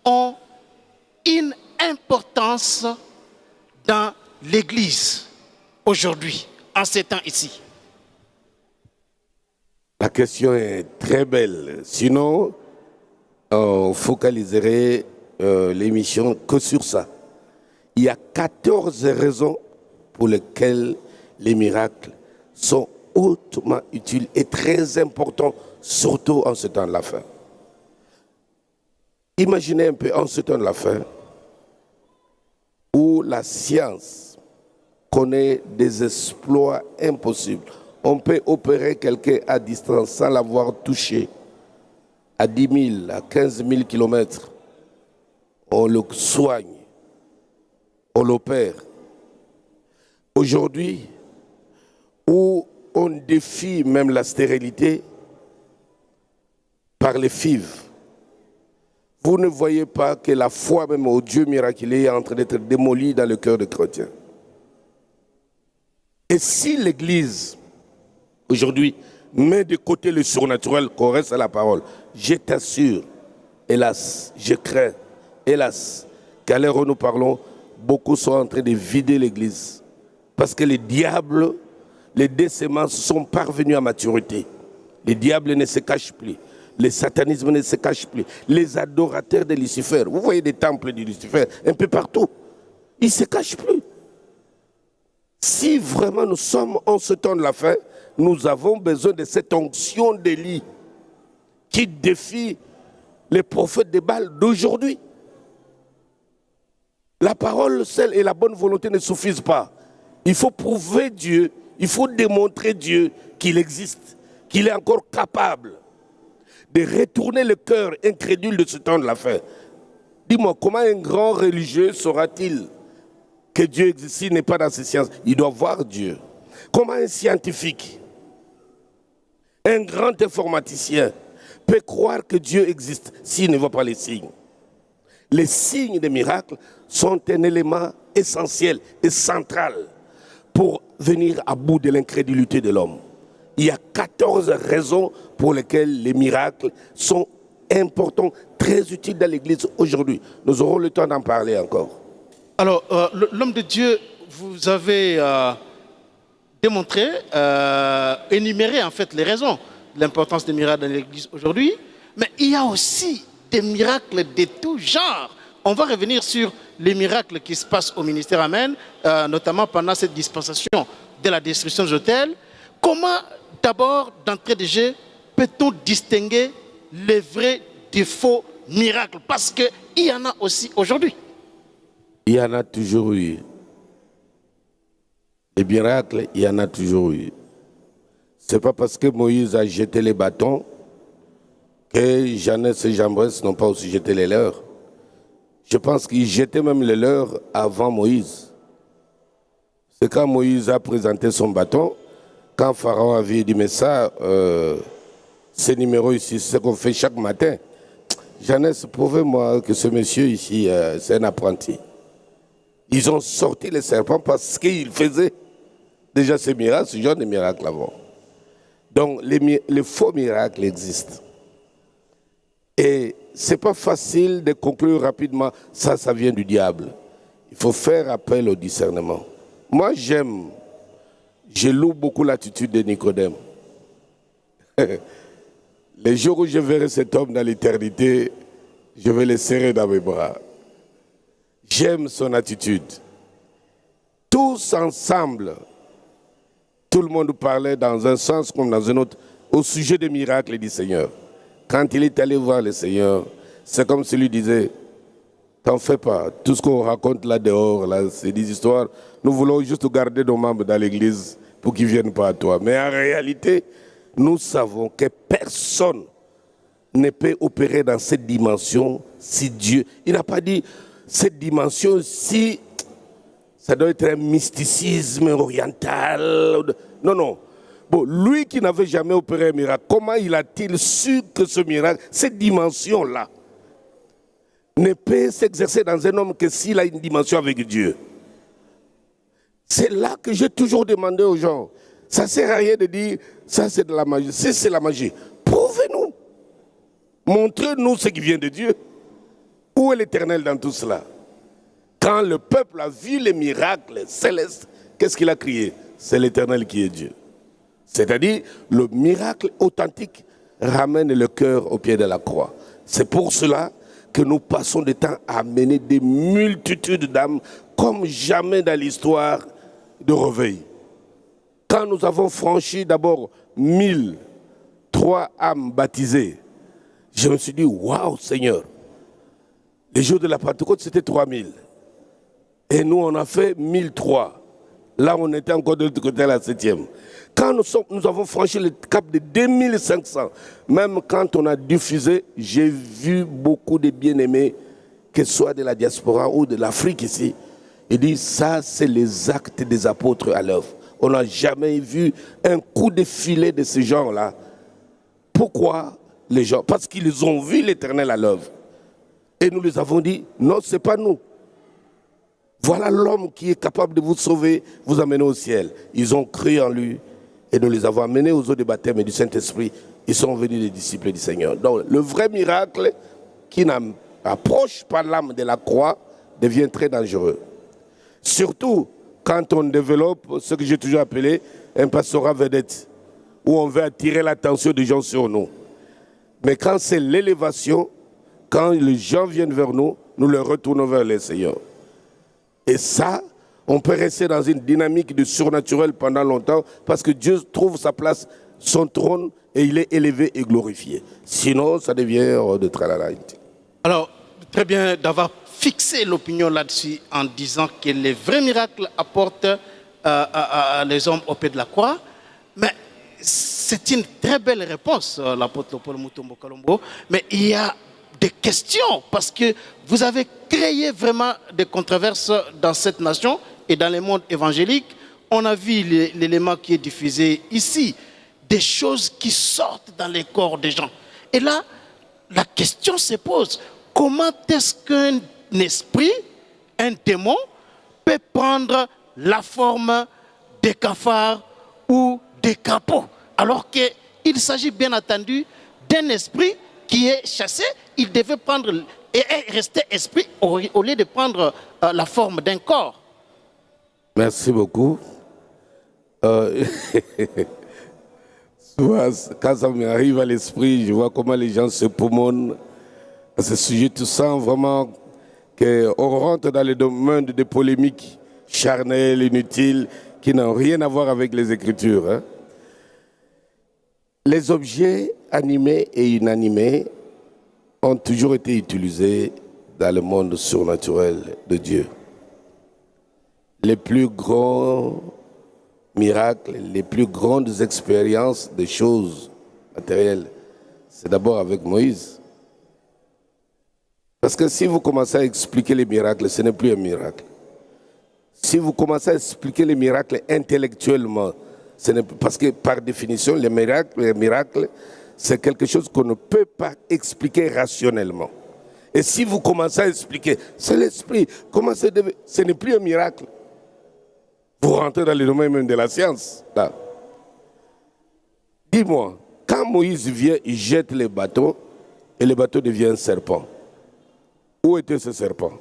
ont une importance dans l'église aujourd'hui, en ces temps ici? La question est très belle. Sinon, on focaliserait l'émission que sur ça. Il y a 14 raisons pour lesquelles les miracles sont hautement utiles et très importants, surtout en ce temps de la fin. Imaginez un peu en ce temps de la fin où la science connaît des exploits impossibles. On peut opérer quelqu'un à distance sans l'avoir touché à 10 000, à 15 000 kilomètres. On le soigne, on l'opère. Aujourd'hui, où on défie même la stérilité par les FIV, vous ne voyez pas que la foi même au Dieu miraculeux est en train d'être démolie dans le cœur des chrétiens. Et si l'Église, aujourd'hui, met de côté le surnaturel, qu'on reste à la parole, je t'assure, hélas, je crains, hélas, qu'à l'heure où nous parlons, beaucoup sont en train de vider l'Église. Parce que les diables, les décéments sont parvenus à maturité. Les diables ne se cachent plus. Le satanisme ne se cache plus. Les adorateurs de Lucifer, vous voyez des temples de Lucifer un peu partout. Ils ne se cachent plus. Si vraiment nous sommes en ce temps de la fin, nous avons besoin de cette onction d'Élie qui défie les prophètes de Baal d'aujourd'hui. La parole seule et la bonne volonté ne suffisent pas. Il faut prouver Dieu, il faut démontrer Dieu qu'il existe, qu'il est encore capable de retourner le cœur incrédule de ce temps de la fin. Dis-moi, comment un grand religieux saura-t-il que Dieu existe s'il n'est pas dans ses sciences? Il doit voir Dieu. Comment un scientifique, un grand informaticien peut croire que Dieu existe s'il ne voit pas les signes? Les signes des miracles sont un élément essentiel et central pour venir à bout de l'incrédulité de l'homme. Il y a 14 raisons pour lesquelles les miracles sont importants, très utiles dans l'Église aujourd'hui. Nous aurons le temps d'en parler encore. Alors, l'homme de Dieu, vous avez démontré, énuméré en fait les raisons de l'importance des miracles dans l'Église aujourd'hui, mais il y a aussi des miracles de tout genre. On va revenir sur les miracles qui se passent au ministère Amen, notamment pendant cette dispensation de la destruction des autels. Comment, d'abord, d'entrée de jeu, peut-on distinguer les vrais des faux miracles? Parce qu'il y en a aussi aujourd'hui. Il y en a toujours eu. Les miracles, il y en a toujours eu. Ce n'est pas parce que Moïse a jeté les bâtons que Jeannès et Jambres n'ont pas aussi jeté les leurs. Je pense qu'ils jetaient même les leurs avant Moïse. Et quand Moïse a présenté son bâton, quand Pharaon avait dit, mais ça, ces numéros ici, c'est ce qu'on fait chaque matin. Jeannès, prouvez-moi que ce monsieur ici, c'est un apprenti. Ils ont sorti les serpents parce qu'ils faisaient déjà ces miracles, ce genre de miracles avant. Donc les faux miracles existent. Et ce n'est pas facile de conclure rapidement, ça vient du diable. Il faut faire appel au discernement. Moi, je loue beaucoup l'attitude de Nicodème. Les jours où je verrai cet homme dans l'éternité, je vais le serrer dans mes bras. J'aime son attitude. Tous ensemble, tout le monde parlait dans un sens comme dans un autre au sujet des miracles du Seigneur. Quand il est allé voir le Seigneur, c'est comme s'il lui disait, t'en fais pas, tout ce qu'on raconte là dehors, là, c'est des histoires. Nous voulons juste garder nos membres dans l'église pour qu'ils ne viennent pas à toi. Mais en réalité, nous savons que personne ne peut opérer dans cette dimension si Dieu... Il n'a pas dit cette dimension si... Ça doit être un mysticisme oriental. Non, non. Bon, lui qui n'avait jamais opéré un miracle, comment il a-t-il su que ce miracle, cette dimension-là, ne peut s'exercer dans un homme que s'il a une dimension avec Dieu? C'est là que j'ai toujours demandé aux gens. Ça ne sert à rien de dire, ça c'est de la magie. Si c'est la magie, prouvez-nous. Montrez-nous ce qui vient de Dieu. Où est l'Éternel dans tout cela? Quand le peuple a vu les miracles célestes, qu'est-ce qu'il a crié? C'est l'Éternel qui est Dieu. C'est-à-dire, le miracle authentique ramène le cœur au pied de la croix. C'est pour cela que nous passons du temps à amener des multitudes d'âmes comme jamais dans l'histoire de Réveil. Quand nous avons franchi d'abord 1003 âmes baptisées, je me suis dit, waouh Seigneur, les jours de la Pentecôte c'était 3000. Et nous on a fait 1003. Là on était encore de l'autre côté à la 7e. Quand nous avons franchi le cap de 2500, même quand on a diffusé, j'ai vu beaucoup de bien-aimés, que ce soit de la diaspora ou de l'Afrique ici. Il dit, ça c'est les actes des apôtres à l'œuvre. On n'a jamais vu un coup de filet de ce genre-là. Pourquoi les gens? Parce qu'ils ont vu l'Éternel à l'œuvre. Et nous les avons dit, non, ce n'est pas nous. Voilà l'homme qui est capable de vous sauver, vous amener au ciel. Ils ont cru en lui et nous les avons amenés aux eaux de baptême et du Saint-Esprit. Ils sont venus des disciples du Seigneur. Donc le vrai miracle qui n'approche pas l'âme de la croix devient très dangereux. Surtout quand on développe ce que j'ai toujours appelé un pastorat vedette, où on veut attirer l'attention des gens sur nous. Mais quand c'est l'élévation, quand les gens viennent vers nous, nous les retournons vers le Seigneur. Et ça, on peut rester dans une dynamique de surnaturel pendant longtemps parce que Dieu trouve sa place, son trône, et il est élevé et glorifié. Sinon, ça devient de tralala. Alors, très bien d'avoir fixé l'opinion là-dessus en disant que les vrais miracles apportent les hommes au pied de la croix. Mais c'est une très belle réponse, l'apôtre Paul Mutombo Kalombo. Mais il y a des questions parce que vous avez créé vraiment des controverses dans cette nation et dans le monde évangélique. On a vu l'élément qui est diffusé ici, des choses qui sortent dans les corps des gens. Et là, la question se pose, comment est-ce qu'un esprit, un démon, peut prendre la forme des cafards ou des crapauds, alors qu'il s'agit bien entendu d'un esprit qui est chassé, il devait prendre et rester esprit au lieu de prendre la forme d'un corps. Merci beaucoup. Souvent, quand ça m'arrive à l'esprit, je vois comment les gens se poumonnent à ce sujet. Tu sens vraiment qu'on rentre dans le domaine des polémiques charnelles, inutiles, qui n'ont rien à voir avec les Écritures. Hein. Les objets animés et inanimés ont toujours été utilisés dans le monde surnaturel de Dieu. Les plus grands miracles, les plus grandes expériences des choses matérielles, c'est d'abord avec Moïse. Parce que si vous commencez à expliquer les miracles, ce n'est plus un miracle. Si vous commencez à expliquer les miracles intellectuellement, parce que par définition, les miracles, c'est quelque chose qu'on ne peut pas expliquer rationnellement. Et si vous commencez à expliquer, c'est l'esprit, comment ce n'est plus un miracle. Vous rentrez dans le domaine même de la science. Là. Dis-moi, quand Moïse vient, il jette les bateaux et le bateau devient un serpent. Où était ce serpent?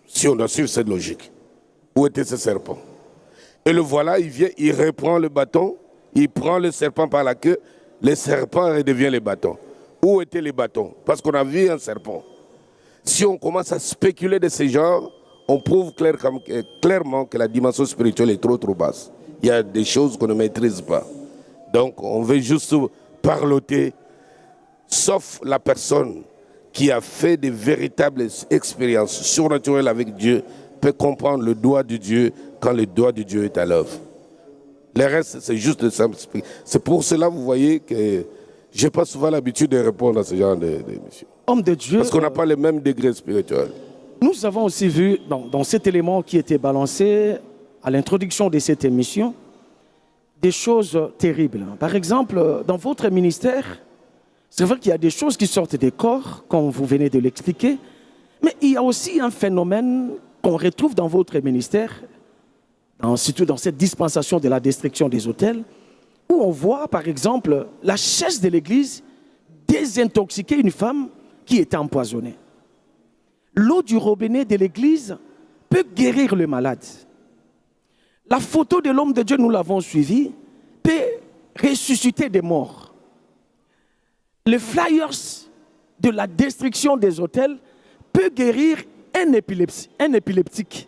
Si on doit suivre cette logique. Où était ce serpent? Et le voilà, il vient, il reprend le bâton, il prend le serpent par la queue, le serpent redevient le bâton. Où étaient les bâtons? Parce qu'on a vu un serpent. Si on commence à spéculer de ce genre, on prouve clairement que la dimension spirituelle est trop basse. Il y a des choses qu'on ne maîtrise pas. Donc on veut juste parloter, sauf la personne qui a fait de véritables expériences surnaturelles avec Dieu peut comprendre le doigt de Dieu quand le doigt de Dieu est à l'œuvre. Le reste, c'est juste de simple. C'est pour cela, vous voyez, que je n'ai pas souvent l'habitude de répondre à ce genre d'émission. Homme de Dieu. Parce qu'on n'a pas le même degré spirituel. Nous avons aussi vu dans cet élément qui était balancé à l'introduction de cette émission des choses terribles. Par exemple, dans votre ministère, c'est vrai qu'il y a des choses qui sortent des corps, comme vous venez de l'expliquer, mais il y a aussi un phénomène qu'on retrouve dans votre ministère, surtout dans cette dispensation de la destruction des autels, où on voit, par exemple, la chaise de l'église désintoxiquer une femme qui était empoisonnée. L'eau du robinet de l'église peut guérir le malade. La photo de l'homme de Dieu, nous l'avons suivi, peut ressusciter des morts. Les flyers de la destruction des autels peut guérir un épileptique.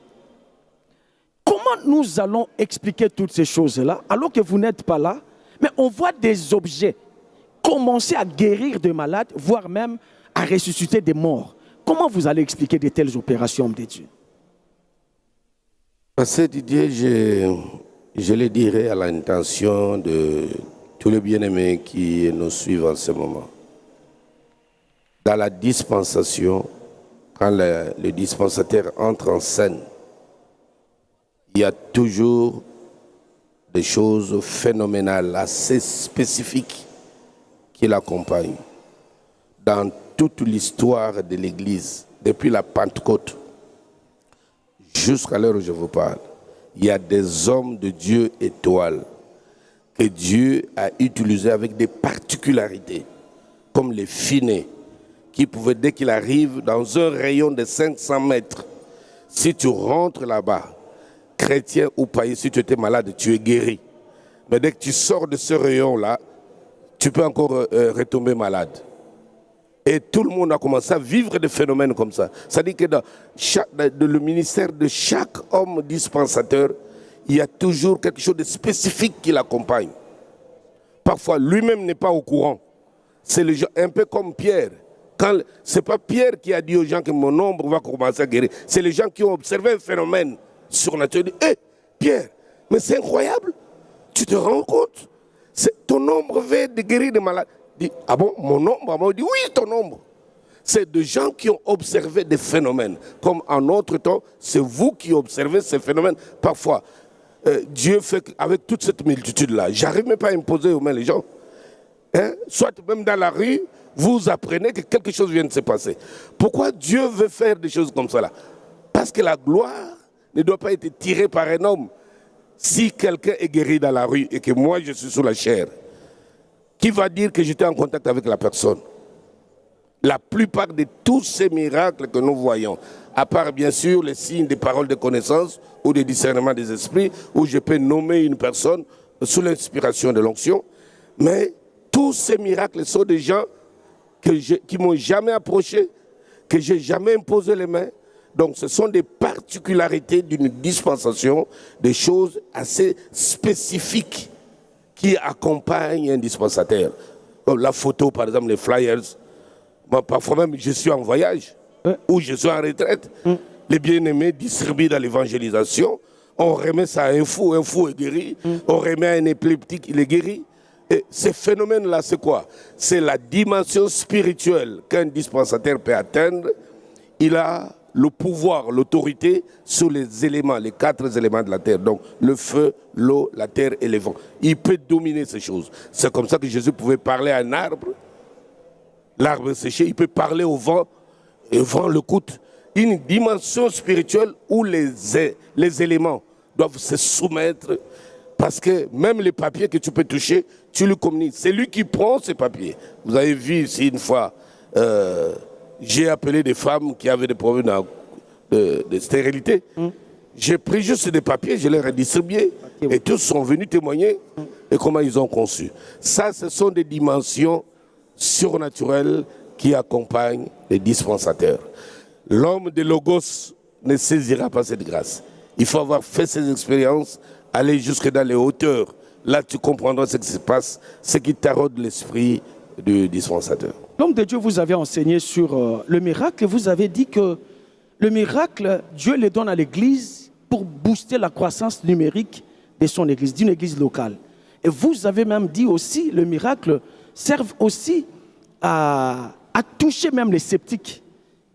Comment nous allons expliquer toutes ces choses-là, alors que vous n'êtes pas là, mais on voit des objets commencer à guérir des malades, voire même à ressusciter des morts. Comment vous allez expliquer de telles opérations de Dieu? Pasteur Didier, je le dirai à l'intention de tous les bien-aimés qui nous suivent en ce moment. Dans la dispensation, quand le dispensateur entre en scène, il y a toujours des choses phénoménales, assez spécifiques qui l'accompagnent. Dans toute l'histoire de l'Église, depuis la Pentecôte, jusqu'à l'heure où je vous parle, il y a des hommes de Dieu étoiles que Dieu a utilisés avec des particularités, comme les finés, qui pouvaient, dès qu'il arrive dans un rayon de 500 mètres, si tu rentres là-bas, chrétien ou païen, si tu étais malade, tu es guéri. Mais dès que tu sors de ce rayon-là, tu peux encore retomber malade. Et tout le monde a commencé à vivre des phénomènes comme ça. C'est-à-dire que dans le ministère de chaque homme dispensateur, il y a toujours quelque chose de spécifique qui l'accompagne. Parfois, lui-même n'est pas au courant. C'est un peu comme Pierre. Ce n'est pas Pierre qui a dit aux gens que mon ombre va commencer à guérir. C'est les gens qui ont observé un phénomène surnaturel. Hé, Pierre, mais c'est incroyable. Tu te rends compte? Ton ombre veut guérir des malades. Dit, ah bon, mon ombre? On dit, oui, ton ombre. C'est des gens qui ont observé des phénomènes. Comme en notre temps, c'est vous qui observez ces phénomènes. Parfois, Dieu fait avec toute cette multitude-là, j'arrive même pas à imposer aux mains les gens. Hein? Soit même dans la rue, vous apprenez que quelque chose vient de se passer. Pourquoi Dieu veut faire des choses comme ça là? Parce que la gloire ne doit pas être tirée par un homme. Si quelqu'un est guéri dans la rue et que moi je suis sous la chair, qui va dire que j'étais en contact avec la personne? La plupart de tous ces miracles que nous voyons, à part bien sûr les signes des paroles de connaissance ou des discernements des esprits, où je peux nommer une personne sous l'inspiration de l'onction, mais tous ces miracles sont des gens qui ne m'ont jamais approché, que je n'ai jamais imposé les mains. Donc ce sont des particularités d'une dispensation, des choses assez spécifiques qui accompagnent un dispensateur. Comme la photo, par exemple, les flyers. Moi, parfois même, je suis en voyage ou je suis en retraite. Les bien-aimés distribuent dans l'évangélisation. On remet ça à un fou est guéri. On remet à un épileptique, il est guéri. Et ces phénomènes-là, c'est quoi? C'est la dimension spirituelle qu'un dispensateur peut atteindre. Il a le pouvoir, l'autorité sur les éléments, les 4 éléments de la terre. Donc le feu, l'eau, la terre et le vent. Il peut dominer ces choses. C'est comme ça que Jésus pouvait parler à un arbre. L'arbre séché, il peut parler au vent et le vent l'écoute. Une dimension spirituelle où les éléments doivent se soumettre, parce que même les papiers que tu peux toucher, tu lui communiques. C'est lui qui prend ces papiers. Vous avez vu ici une fois, j'ai appelé des femmes qui avaient des problèmes de stérilité. J'ai pris juste des papiers, je les ai distribués et tous sont venus témoigner de comment ils ont conçu. Ça, ce sont des dimensions surnaturelles qui accompagnent les dispensateurs. L'homme de Logos ne saisira pas cette grâce. Il faut avoir fait ces expériences, aller jusque dans les hauteurs. Là, tu comprendras ce qui se passe, ce qui taraude l'esprit du dispensateur. L'homme de Dieu, vous avez enseigné sur le miracle. Vous avez dit que le miracle, Dieu le donne à l'Église pour booster la croissance numérique de son Église, d'une Église locale. Et vous avez même dit aussi, le miracle serve aussi à toucher même les sceptiques.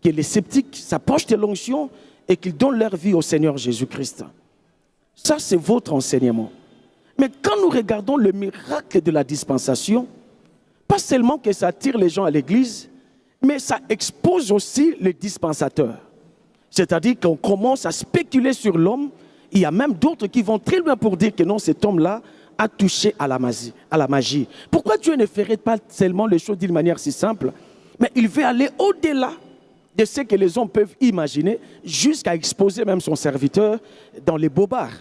Que les sceptiques s'approchent de l'onction et qu'ils donnent leur vie au Seigneur Jésus-Christ. Ça, c'est votre enseignement. Mais quand nous regardons le miracle de la dispensation, pas seulement que ça attire les gens à l'église, mais ça expose aussi les dispensateurs. C'est-à-dire qu'on commence à spéculer sur l'homme. Il y a même d'autres qui vont très loin pour dire que non, cet homme-là a touché à la magie. Pourquoi Dieu ne ferait pas seulement les choses d'une manière si simple, mais il veut aller au-delà de ce que les hommes peuvent imaginer, jusqu'à exposer même son serviteur dans les bobards.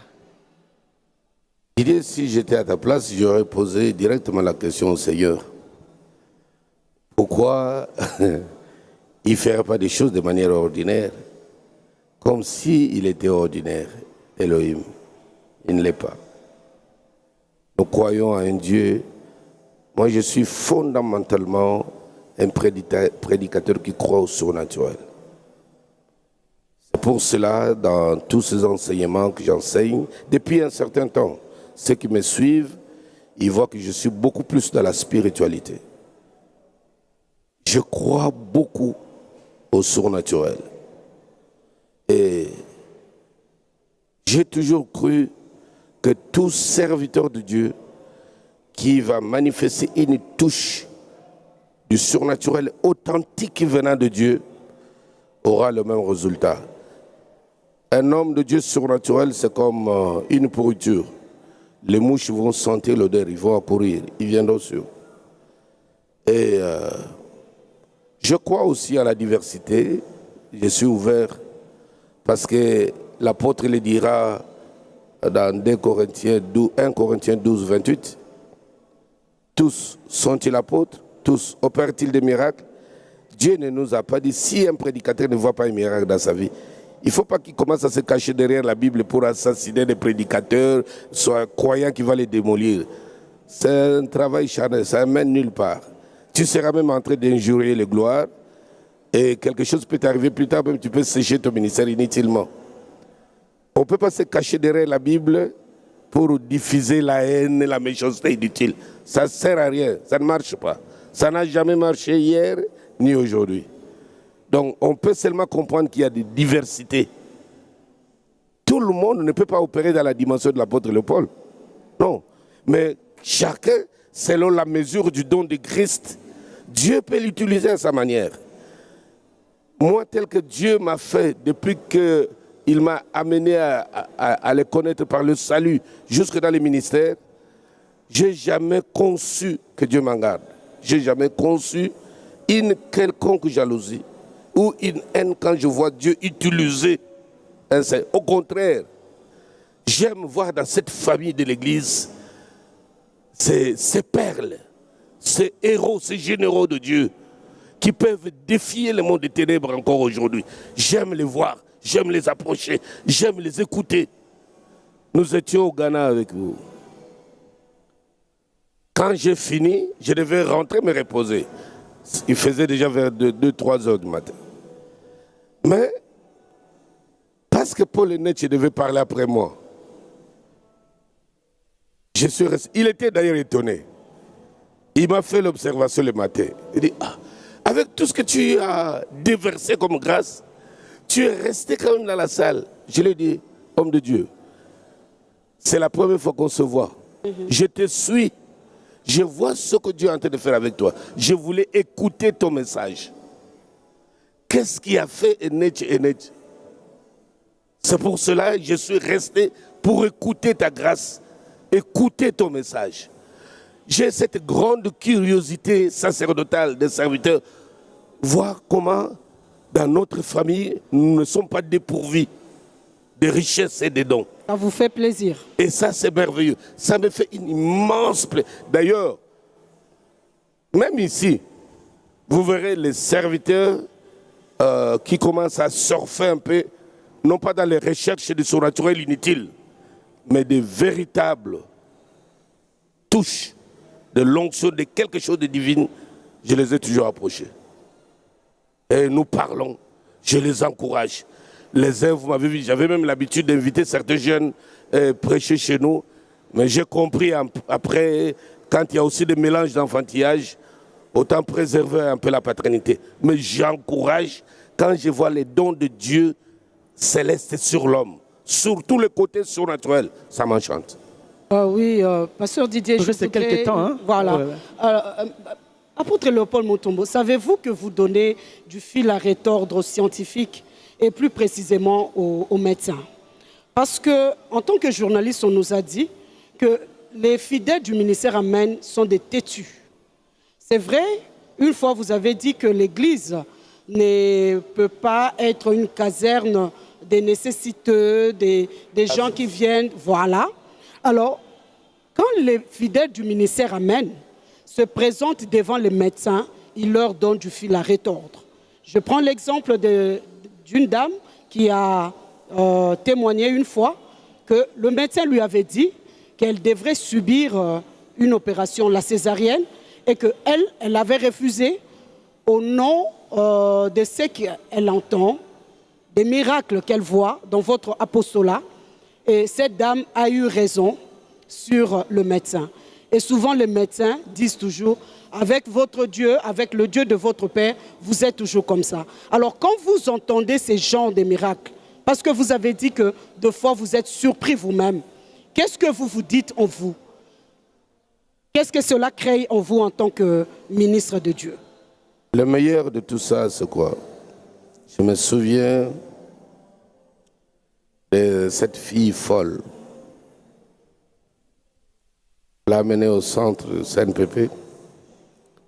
Si j'étais à ta place, j'aurais posé directement la question au Seigneur. Pourquoi il ne ferait pas des choses de manière ordinaire, comme s'il était ordinaire, Elohim? Il ne l'est pas. Nous croyons à un Dieu. Moi, je suis fondamentalement un prédicateur qui croit au surnaturel. C'est pour cela, dans tous ces enseignements que j'enseigne, depuis un certain temps, ceux qui me suivent, ils voient que je suis beaucoup plus dans la spiritualité. Je crois beaucoup au surnaturel. Et j'ai toujours cru que tout serviteur de Dieu qui va manifester une touche du surnaturel authentique venant de Dieu aura le même résultat. Un homme de Dieu surnaturel, c'est comme une pourriture. Les mouches vont sentir l'odeur, ils vont accourir, ils viendront sur. Et je crois aussi à la diversité. Je suis ouvert parce que l'apôtre le dira dans 1 Corinthiens 12, 28. Tous sont-ils apôtres? Tous opèrent-ils des miracles? Dieu ne nous a pas dit, si un prédicateur ne voit pas un miracle dans sa vie, il ne faut pas qu'il commence à se cacher derrière la Bible pour assassiner des prédicateurs, soit croyant qu'il va les démolir. C'est un travail charnel, ça ne mène nulle part. Tu seras même en train d'injurier les gloires et quelque chose peut t'arriver plus tard, même tu peux sécher ton ministère inutilement. On ne peut pas se cacher derrière la Bible pour diffuser la haine et la méchanceté inutile. Ça ne sert à rien, ça ne marche pas. Ça n'a jamais marché hier ni aujourd'hui. Donc on peut seulement comprendre qu'il y a des diversités. Tout le monde ne peut pas opérer dans la dimension de l'apôtre Paul. Non. Mais chacun, selon la mesure du don de Christ, Dieu peut l'utiliser à sa manière. Moi, tel que Dieu m'a fait depuis qu'il m'a amené à le connaître par le salut jusque dans les ministères, je n'ai jamais conçu, que Dieu m'en garde, je n'ai jamais conçu une quelconque jalousie ou une haine quand je vois Dieu utiliser un saint. Au contraire, j'aime voir dans cette famille de l'Église ces perles, ces héros, ces généraux de Dieu qui peuvent défier le monde des ténèbres encore aujourd'hui. J'aime les voir, j'aime les approcher, j'aime les écouter. Nous étions au Ghana avec vous. Quand j'ai fini, je devais rentrer me reposer. Il faisait déjà vers 2-3 heures du matin. Mais, parce que Paul Netche devait parler après moi, je suis resté. Il était d'ailleurs étonné. Il m'a fait l'observation le matin. Il dit, avec tout ce que tu as déversé comme grâce, Tu es resté quand même dans la salle. Je lui ai dit, homme de Dieu, c'est la première fois qu'on se voit. Je te suis. Je vois ce que Dieu est en train de faire avec toi. Je voulais écouter ton message. Qu'est-ce qui a fait Enech? C'est pour cela que je suis resté pour écouter ta grâce, écouter ton message. J'ai cette grande curiosité sacerdotale des serviteurs, voir comment dans notre famille, nous ne sommes pas dépourvus de richesses et de dons. Ça vous fait plaisir. Et ça, c'est merveilleux. Ça me fait une immense plaisir. D'ailleurs, même ici, vous verrez les serviteurs qui commencent à surfer un peu, non pas dans les recherches du surnaturel inutile, mais des véritables touches de l'onction de quelque chose de divin. Je les ai toujours approchés. Et nous parlons, je les encourage. Les uns, vous m'avez vu, j'avais même l'habitude d'inviter certains jeunes prêcher chez nous. Mais j'ai compris après, quand il y a aussi des mélanges d'enfantillage, autant préserver un peu la paternité. Mais j'encourage, quand je vois les dons de Dieu céleste sur l'homme, sur tous les côtés surnaturels, ça m'enchante. Oui, Pasteur Didier, je voudrais... quelques temps, hein? Voilà. Ouais. Apôtre Léopold Mutombo, savez-vous que vous donnez du fil à retordre aux scientifiques et plus précisément aux médecins? Parce qu'en tant que journaliste, on nous a dit que les fidèles du ministère Amen sont des têtus. C'est vrai, une fois vous avez dit que l'Église ne peut pas être une caserne des nécessiteux, des gens qui viennent, voilà. Alors, quand les fidèles du ministère Amen se présentent devant les médecins, ils leur donnent du fil à retordre. Je prends l'exemple d'une dame qui a témoigné une fois que le médecin lui avait dit qu'elle devrait subir une opération, la césarienne, et qu'elle avait refusé au nom de ce qu'elle entend, des miracles qu'elle voit dans votre apostolat. Et cette dame a eu raison sur le médecin. Et souvent, les médecins disent toujours, avec votre Dieu, avec le Dieu de votre Père, vous êtes toujours comme ça. Alors, quand vous entendez ces genres de miracles, parce que vous avez dit que deux fois vous êtes surpris vous-même, qu'est-ce que vous vous dites en vous? Qu'est-ce que cela crée en vous en tant que ministre de Dieu? Le meilleur de tout ça, c'est quoi? Je me souviens de cette fille folle. On l'a amenée au centre CNPP,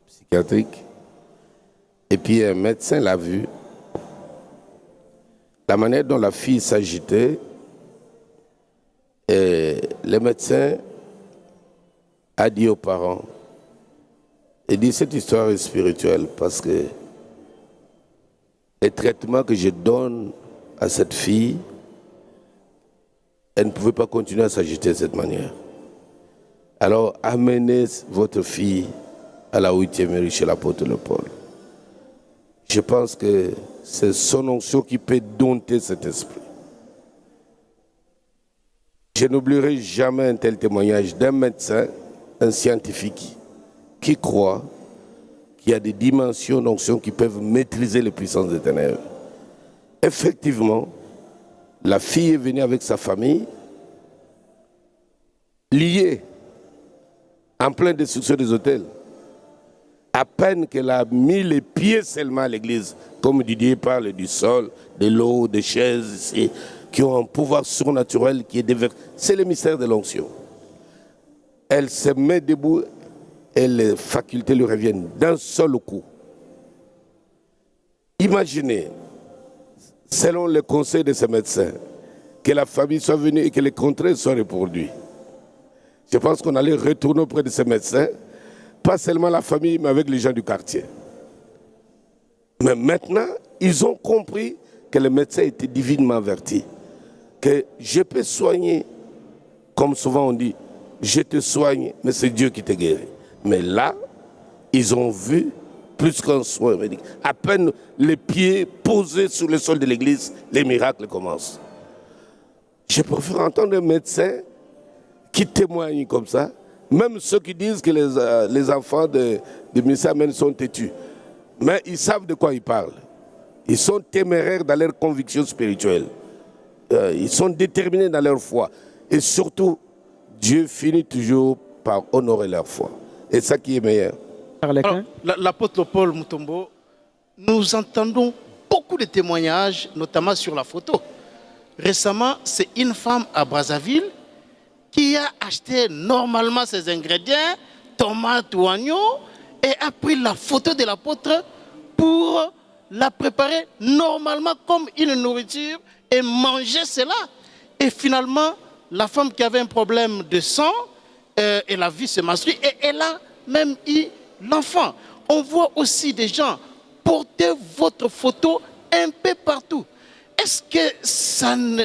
psychiatrique, et puis un médecin l'a vue. La manière dont la fille s'agitait, et le médecin a dit aux parents, il dit cette histoire est spirituelle parce que les traitements que je donne à cette fille, elle ne pouvait pas continuer à s'agiter de cette manière. Alors, amenez votre fille à la 8e mairie chez l'apôtre Léopold. Je pense que c'est son onction qui peut dompter cet esprit. Je n'oublierai jamais un tel témoignage d'un médecin, un scientifique, qui croit qu'il y a des dimensions d'onction qui peuvent maîtriser les puissances des ténèbres. Effectivement, la fille est venue avec sa famille, liée, en pleine destruction des hôtels. À peine qu'elle a mis les pieds seulement à l'église, comme Didier parle du sol, de l'eau, des chaises, qui ont un pouvoir surnaturel qui est déversé. C'est le mystère de l'onction. Elle se met debout et les facultés lui reviennent d'un seul coup. Imaginez, selon les conseils de ces médecins, que la famille soit venue et que les contraires soient reproduits. Je pense qu'on allait retourner auprès de ces médecins, pas seulement la famille, mais avec les gens du quartier. Mais maintenant, ils ont compris que le médecin était divinement averti, que je peux soigner, comme souvent on dit, je te soigne, mais c'est Dieu qui te guérit. Mais là, ils ont vu plus qu'un soin médical. À peine les pieds posés sur le sol de l'église, les miracles commencent. Je préfère entendre un médecin qui témoigne comme ça, même ceux qui disent que les enfants de ministère Amen sont têtus. Mais ils savent de quoi ils parlent. Ils sont téméraires dans leurs convictions spirituelles. Ils sont déterminés dans leur foi. Et surtout, Dieu finit toujours par honorer leur foi. Et ça qui est meilleur. Alors, l'apôtre Paul Mutombo, nous entendons beaucoup de témoignages, notamment sur la photo. Récemment, c'est une femme à Brazzaville qui a acheté normalement ses ingrédients, tomates ou oignons, et a pris la photo de l'apôtre pour la préparer normalement comme une nourriture et manger cela. Et finalement, la femme qui avait un problème de sang, elle a vu se menstruer et elle a même eu l'enfant. On voit aussi des gens porter votre photo un peu partout. Est-ce que ça ne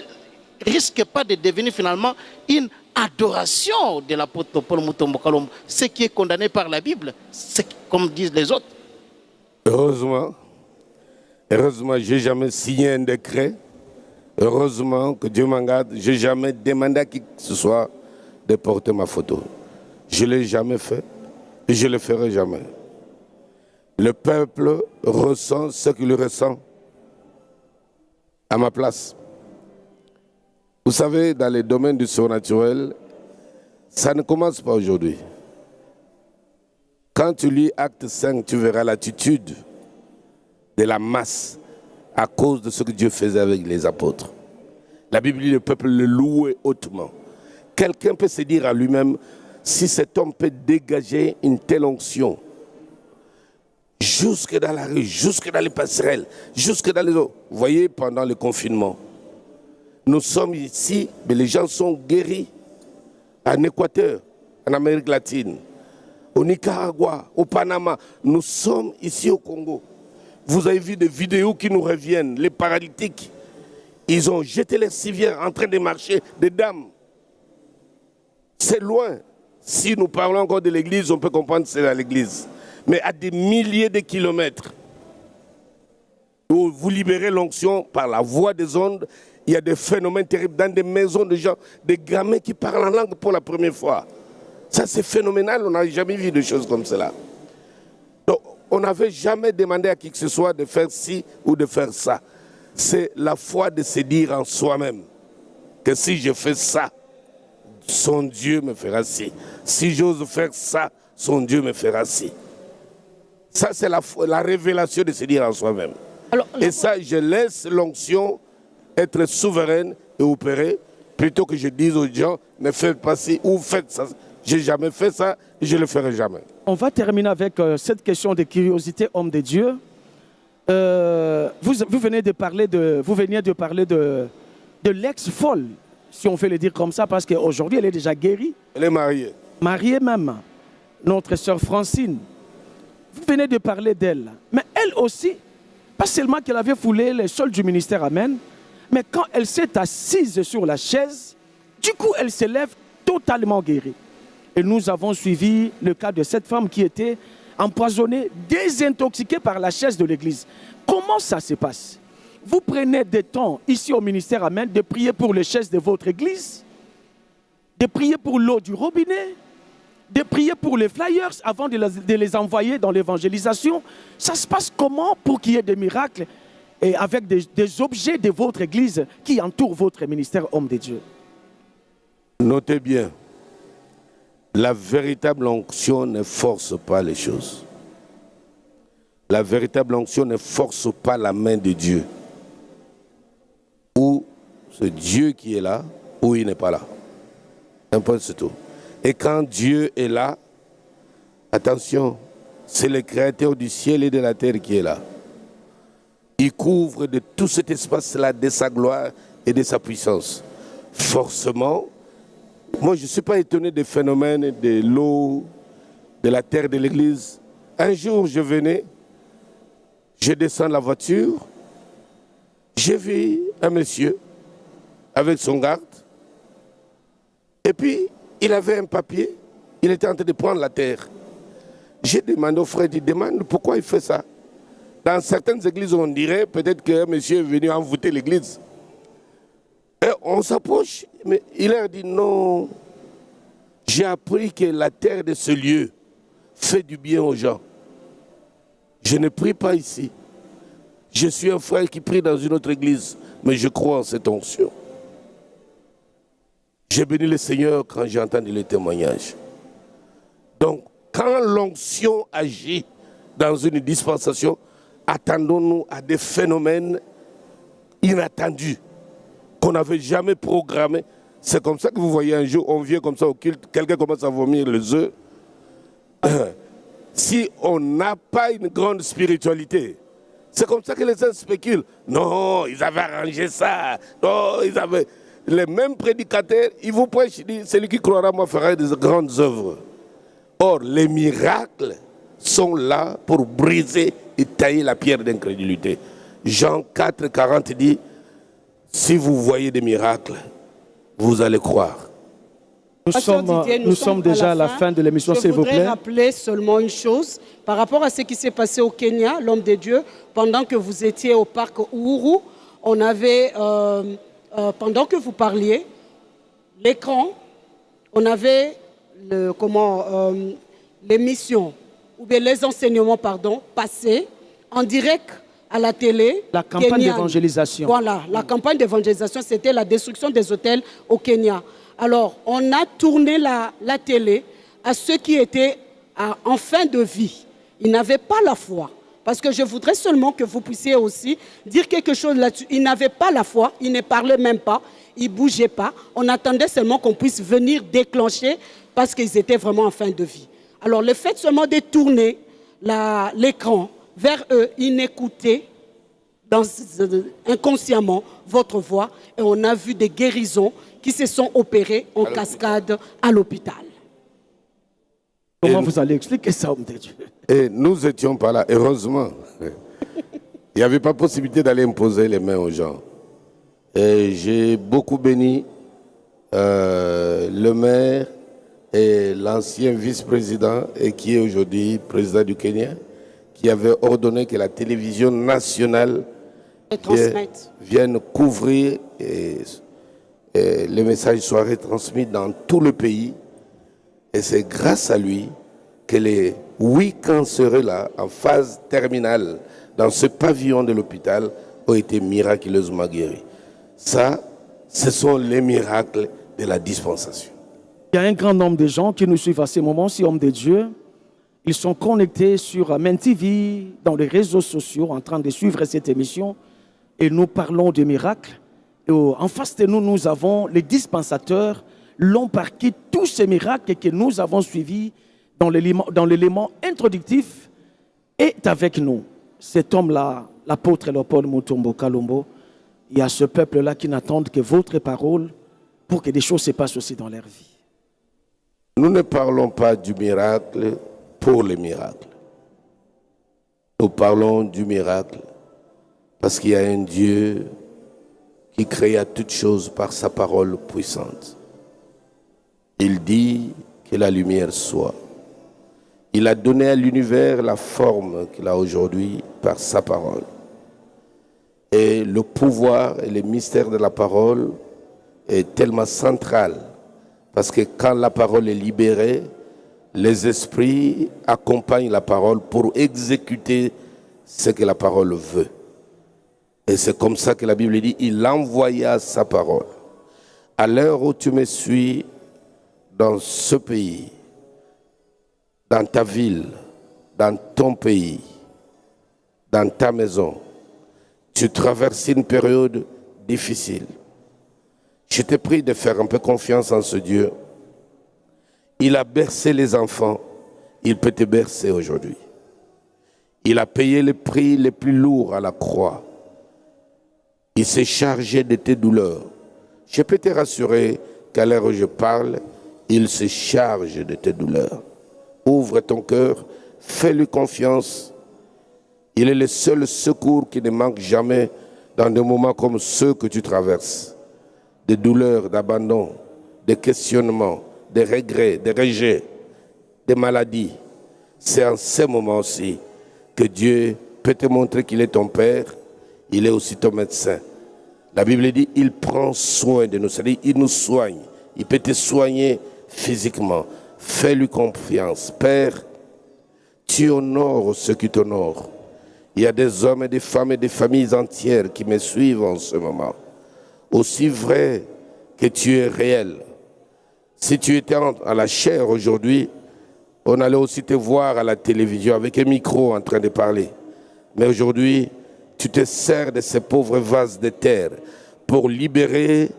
risque pas de devenir finalement une adoration de l'apôtre Paul Mutombo Kalombo, ce qui est condamné par la Bible, c'est comme disent les autres? Heureusement, je n'ai jamais signé un décret. Heureusement que Dieu m'en garde, je n'ai jamais demandé à qui que ce soit de porter ma photo. Je ne l'ai jamais fait et je ne le ferai jamais. Le peuple ressent ce qu'il ressent à ma place. Vous savez, dans les domaines du surnaturel, ça ne commence pas aujourd'hui. Quand tu lis Acte 5, tu verras l'attitude de la masse à cause de ce que Dieu faisait avec les apôtres. La Bible dit que le peuple le louait hautement. Quelqu'un peut se dire à lui-même, si cet homme peut dégager une telle onction, jusque dans la rue, jusque dans les passerelles, jusque dans les eaux. Vous voyez, pendant le confinement, nous sommes ici, mais les gens sont guéris en Équateur, en Amérique latine, au Nicaragua, au Panama. Nous sommes ici au Congo. Vous avez vu des vidéos qui nous reviennent, les paralytiques. Ils ont jeté les civières en train de marcher, des dames. C'est loin. Si nous parlons encore de l'église, on peut comprendre que c'est à l'église. Mais à des milliers de kilomètres, où vous libérez l'onction par la voie des ondes, il y a des phénomènes terribles dans des maisons de gens, des gamins qui parlent en langue pour la première fois. Ça, c'est phénoménal, on n'a jamais vu de choses comme cela. Donc, on n'avait jamais demandé à qui que ce soit de faire ci ou de faire ça. C'est la foi de se dire en soi-même que si je fais ça, son Dieu me fera ci. Si j'ose faire ça, son Dieu me fera ci. Ça, c'est la révélation de se dire en soi-même. Et ça, je laisse l'onction être souveraine et opérer, plutôt que je dise aux gens, ne faites pas ci ou faites ça. Je n'ai jamais fait ça et je ne le ferai jamais. On va terminer avec cette question de curiosité, homme de Dieu. Vous veniez de parler de l'ex-folle, si on fait le dire comme ça, parce qu'aujourd'hui, elle est déjà guérie. Elle est mariée. Mariée même. Notre sœur Francine. Vous venez de parler d'elle. Mais elle aussi, pas seulement qu'elle avait foulé les sols du ministère Amen, mais quand elle s'est assise sur la chaise, du coup, elle se lève totalement guérie. Et nous avons suivi le cas de cette femme qui était empoisonnée, désintoxiquée par la chaise de l'église. Comment ça se passe? Vous prenez des temps ici au ministère Amen de prier pour les chaises de votre église, de prier pour l'eau du robinet, de prier pour les flyers avant de les envoyer dans l'évangélisation. Ça se passe comment pour qu'il y ait des miracles et avec des objets de votre église qui entourent votre ministère homme de Dieu? Notez bien, la véritable onction ne force pas les choses. La véritable onction ne force pas la main de Dieu. Ou c'est Dieu qui est là, ou il n'est pas là. Un point, c'est tout. Et quand Dieu est là, attention, c'est le créateur du ciel et de la terre qui est là. Il couvre de tout cet espace-là de sa gloire et de sa puissance. Forcément, moi je ne suis pas étonné des phénomènes de l'eau, de la terre de l'église. Un jour, je venais, je descends de la voiture, j'ai vu un monsieur avec son garde, et puis il avait un papier, il était en train de prendre la terre. J'ai demandé au frère, il demande pourquoi il fait ça. Dans certaines églises, on dirait peut-être qu'un monsieur est venu envoûter l'église. Et on s'approche, mais il leur dit non, j'ai appris que la terre de ce lieu fait du bien aux gens. Je ne prie pas ici. Je suis un frère qui prie dans une autre église, mais je crois en cette onction. J'ai béni le Seigneur quand j'ai entendu les témoignages. Donc, quand l'onction agit dans une dispensation, attendons-nous à des phénomènes inattendus qu'on n'avait jamais programmés. C'est comme ça que vous voyez un jour, on vient comme ça au culte, quelqu'un commence à vomir les œufs. Si on n'a pas une grande spiritualité, c'est comme ça que les gens spéculent. Non, ils avaient arrangé ça. Non, ils avaient... Les mêmes prédicateurs, ils vous prêchent, ils disent, celui qui croira moi fera des grandes œuvres. Or, les miracles sont là pour briser et tailler la pierre d'incrédulité. Jean 4, 40 dit, si vous voyez des miracles, vous allez croire. Nous sommes déjà à la fin de l'émission, s'il vous plaît. Je voudrais rappeler seulement une chose par rapport à ce qui s'est passé au Kenya, l'homme de Dieu, pendant que vous étiez au parc Uhuru, on avait, pendant que vous parliez, l'écran, on avait l'émission, ou bien les enseignements, passés en direct à la télé. La campagne d'évangélisation. Voilà, la campagne d'évangélisation, c'était la destruction des hôtels au Kenya. Alors, on a tourné la télé à ceux qui étaient en fin de vie. Ils n'avaient pas la foi. Parce que je voudrais seulement que vous puissiez aussi dire quelque chose là-dessus. Ils n'avaient pas la foi, ils ne parlaient même pas, ils ne bougeaient pas. On attendait seulement qu'on puisse venir déclencher parce qu'ils étaient vraiment en fin de vie. Alors, le fait seulement de tourner l'écran vers eux, ils n'écoutaient inconsciemment votre voix et on a vu des guérisons qui se sont opérées en cascade à l'hôpital. Comment vous allez expliquer ça, homme de Dieu? Et nous n'étions pas là, heureusement. Il n'y avait pas possibilité d'aller imposer les mains aux gens. Et j'ai beaucoup béni le maire et l'ancien vice-président, et qui est aujourd'hui président du Kenya, qui avait ordonné que la télévision nationale vienne couvrir et les messages soient retransmis dans tout le pays. Et c'est grâce à lui que les 8 cancéreux là, en phase terminale, dans ce pavillon de l'hôpital, ont été miraculeusement guéris. Ça, ce sont les miracles de la dispensation. Il y a un grand nombre de gens qui nous suivent à ces moments-ci, hommes de Dieu. Ils sont connectés sur Amen TV, dans les réseaux sociaux, en train de suivre cette émission. Et nous parlons de miracles. Et en face de nous, nous avons les dispensateurs, l'ont parqué tous ces miracles que nous avons suivis dans l'élément introductif est avec nous. Cet homme-là, l'apôtre Léopold Mutombo Kalombo, il y a ce peuple-là qui n'attend que votre parole pour que des choses se passent aussi dans leur vie. Nous ne parlons pas du miracle pour le miracle. Nous parlons du miracle parce qu'il y a un Dieu qui créa toutes choses par sa parole puissante. Il dit que la lumière soit. Il a donné à l'univers la forme qu'il a aujourd'hui par sa parole. Et le pouvoir et le mystère de la parole est tellement central parce que quand la parole est libérée, les esprits accompagnent la parole pour exécuter ce que la parole veut. Et c'est comme ça que la Bible dit, il envoya sa parole. À l'heure où tu me suis dans ce pays, dans ta ville, dans ton pays, dans ta maison, tu traverses une période difficile. Je te prie de faire un peu confiance en ce Dieu. Il a bercé les enfants, il peut te bercer aujourd'hui. Il a payé le prix le plus lourd à la croix. Il s'est chargé de tes douleurs. Je peux te rassurer qu'à l'heure où je parle, il se charge de tes douleurs. Ouvre ton cœur, fais-lui confiance. Il est le seul secours qui ne manque jamais dans des moments comme ceux que tu traverses. Des douleurs, d'abandon, des questionnements, des regrets, des rejets, des maladies. C'est en ces moments-ci que Dieu peut te montrer qu'il est ton Père. Il est aussi ton médecin. La Bible dit, il prend soin de nous. C'est-à-dire, il nous soigne. Il peut te soigner physiquement. Fais-lui confiance. Père, tu honores ceux qui t'honorent. Il y a des hommes et des femmes et des familles entières qui me suivent en ce moment. Aussi vrai que tu es réel. Si tu étais à la chair aujourd'hui, on allait aussi te voir à la télévision avec un micro en train de parler. Mais aujourd'hui, tu te sers de ces pauvres vases de terre pour libérer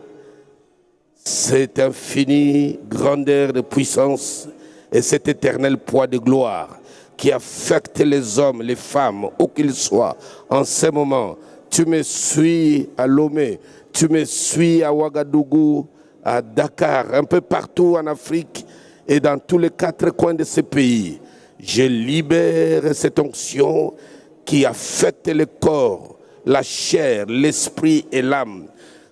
cette infinie grandeur de puissance et cet éternel poids de gloire qui affecte les hommes, les femmes, où qu'ils soient. En ce moment, tu me suis à Lomé, tu me suis à Ouagadougou, à Dakar, un peu partout en Afrique et dans tous les 4 coins de ce pays. Je libère cette onction qui affecte le corps, la chair, l'esprit et l'âme.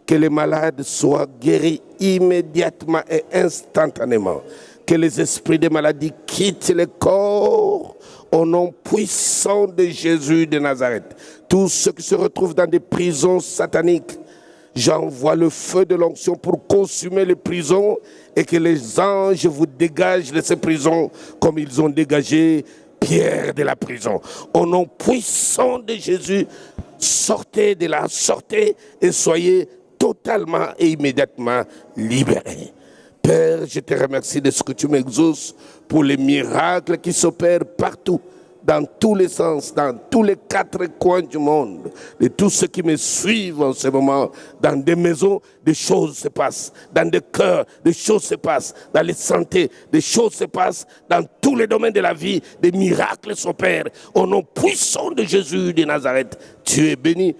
Que les malades soient guéris immédiatement et instantanément. Que les esprits de maladie quittent le corps au nom puissant de Jésus de Nazareth. Tous ceux qui se retrouvent dans des prisons sataniques, j'envoie le feu de l'onction pour consumer les prisons et que les anges vous dégagent de ces prisons comme ils ont dégagé Pierre de la prison. Au nom puissant de Jésus, sortez de là, sortez et soyez totalement et immédiatement libérés. Père, je te remercie de ce que tu m'exauces pour les miracles qui s'opèrent partout, dans tous les sens, dans tous les 4 coins du monde. De tous ceux qui me suivent en ce moment, dans des maisons, des choses se passent. Dans des cœurs, des choses se passent. Dans les santé, des choses se passent. Dans tous les domaines de la vie, des miracles s'opèrent. Au nom puissant de Jésus de Nazareth, tu es béni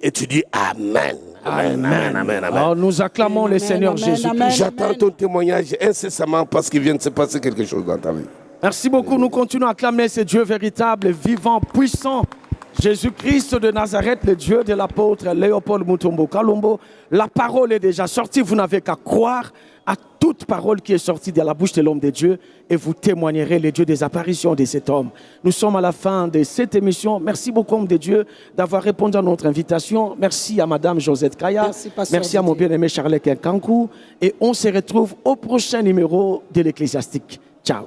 et tu dis Amen. Amen, amen, amen, amen. Alors nous acclamons le Seigneur Jésus-Christ. J'attends ton témoignage incessamment parce qu'il vient de se passer quelque chose dans ta vie. Merci beaucoup. Nous continuons à acclamer ce Dieu véritable, vivant, puissant. Jésus-Christ de Nazareth, le Dieu de l'apôtre Léopold Mutombo Kalombo. La parole est déjà sortie. Vous n'avez qu'à croire à toute parole qui est sortie de la bouche de l'homme de Dieu et vous témoignerez les dieux des apparitions de cet homme. Nous sommes à la fin de cette émission. Merci beaucoup, homme de Dieu, d'avoir répondu à notre invitation. Merci à Madame Josette Kaya. Merci à mon bien-aimé Charles Kenkankou. Et on se retrouve au prochain numéro de l'Ecclésiastique. Ciao.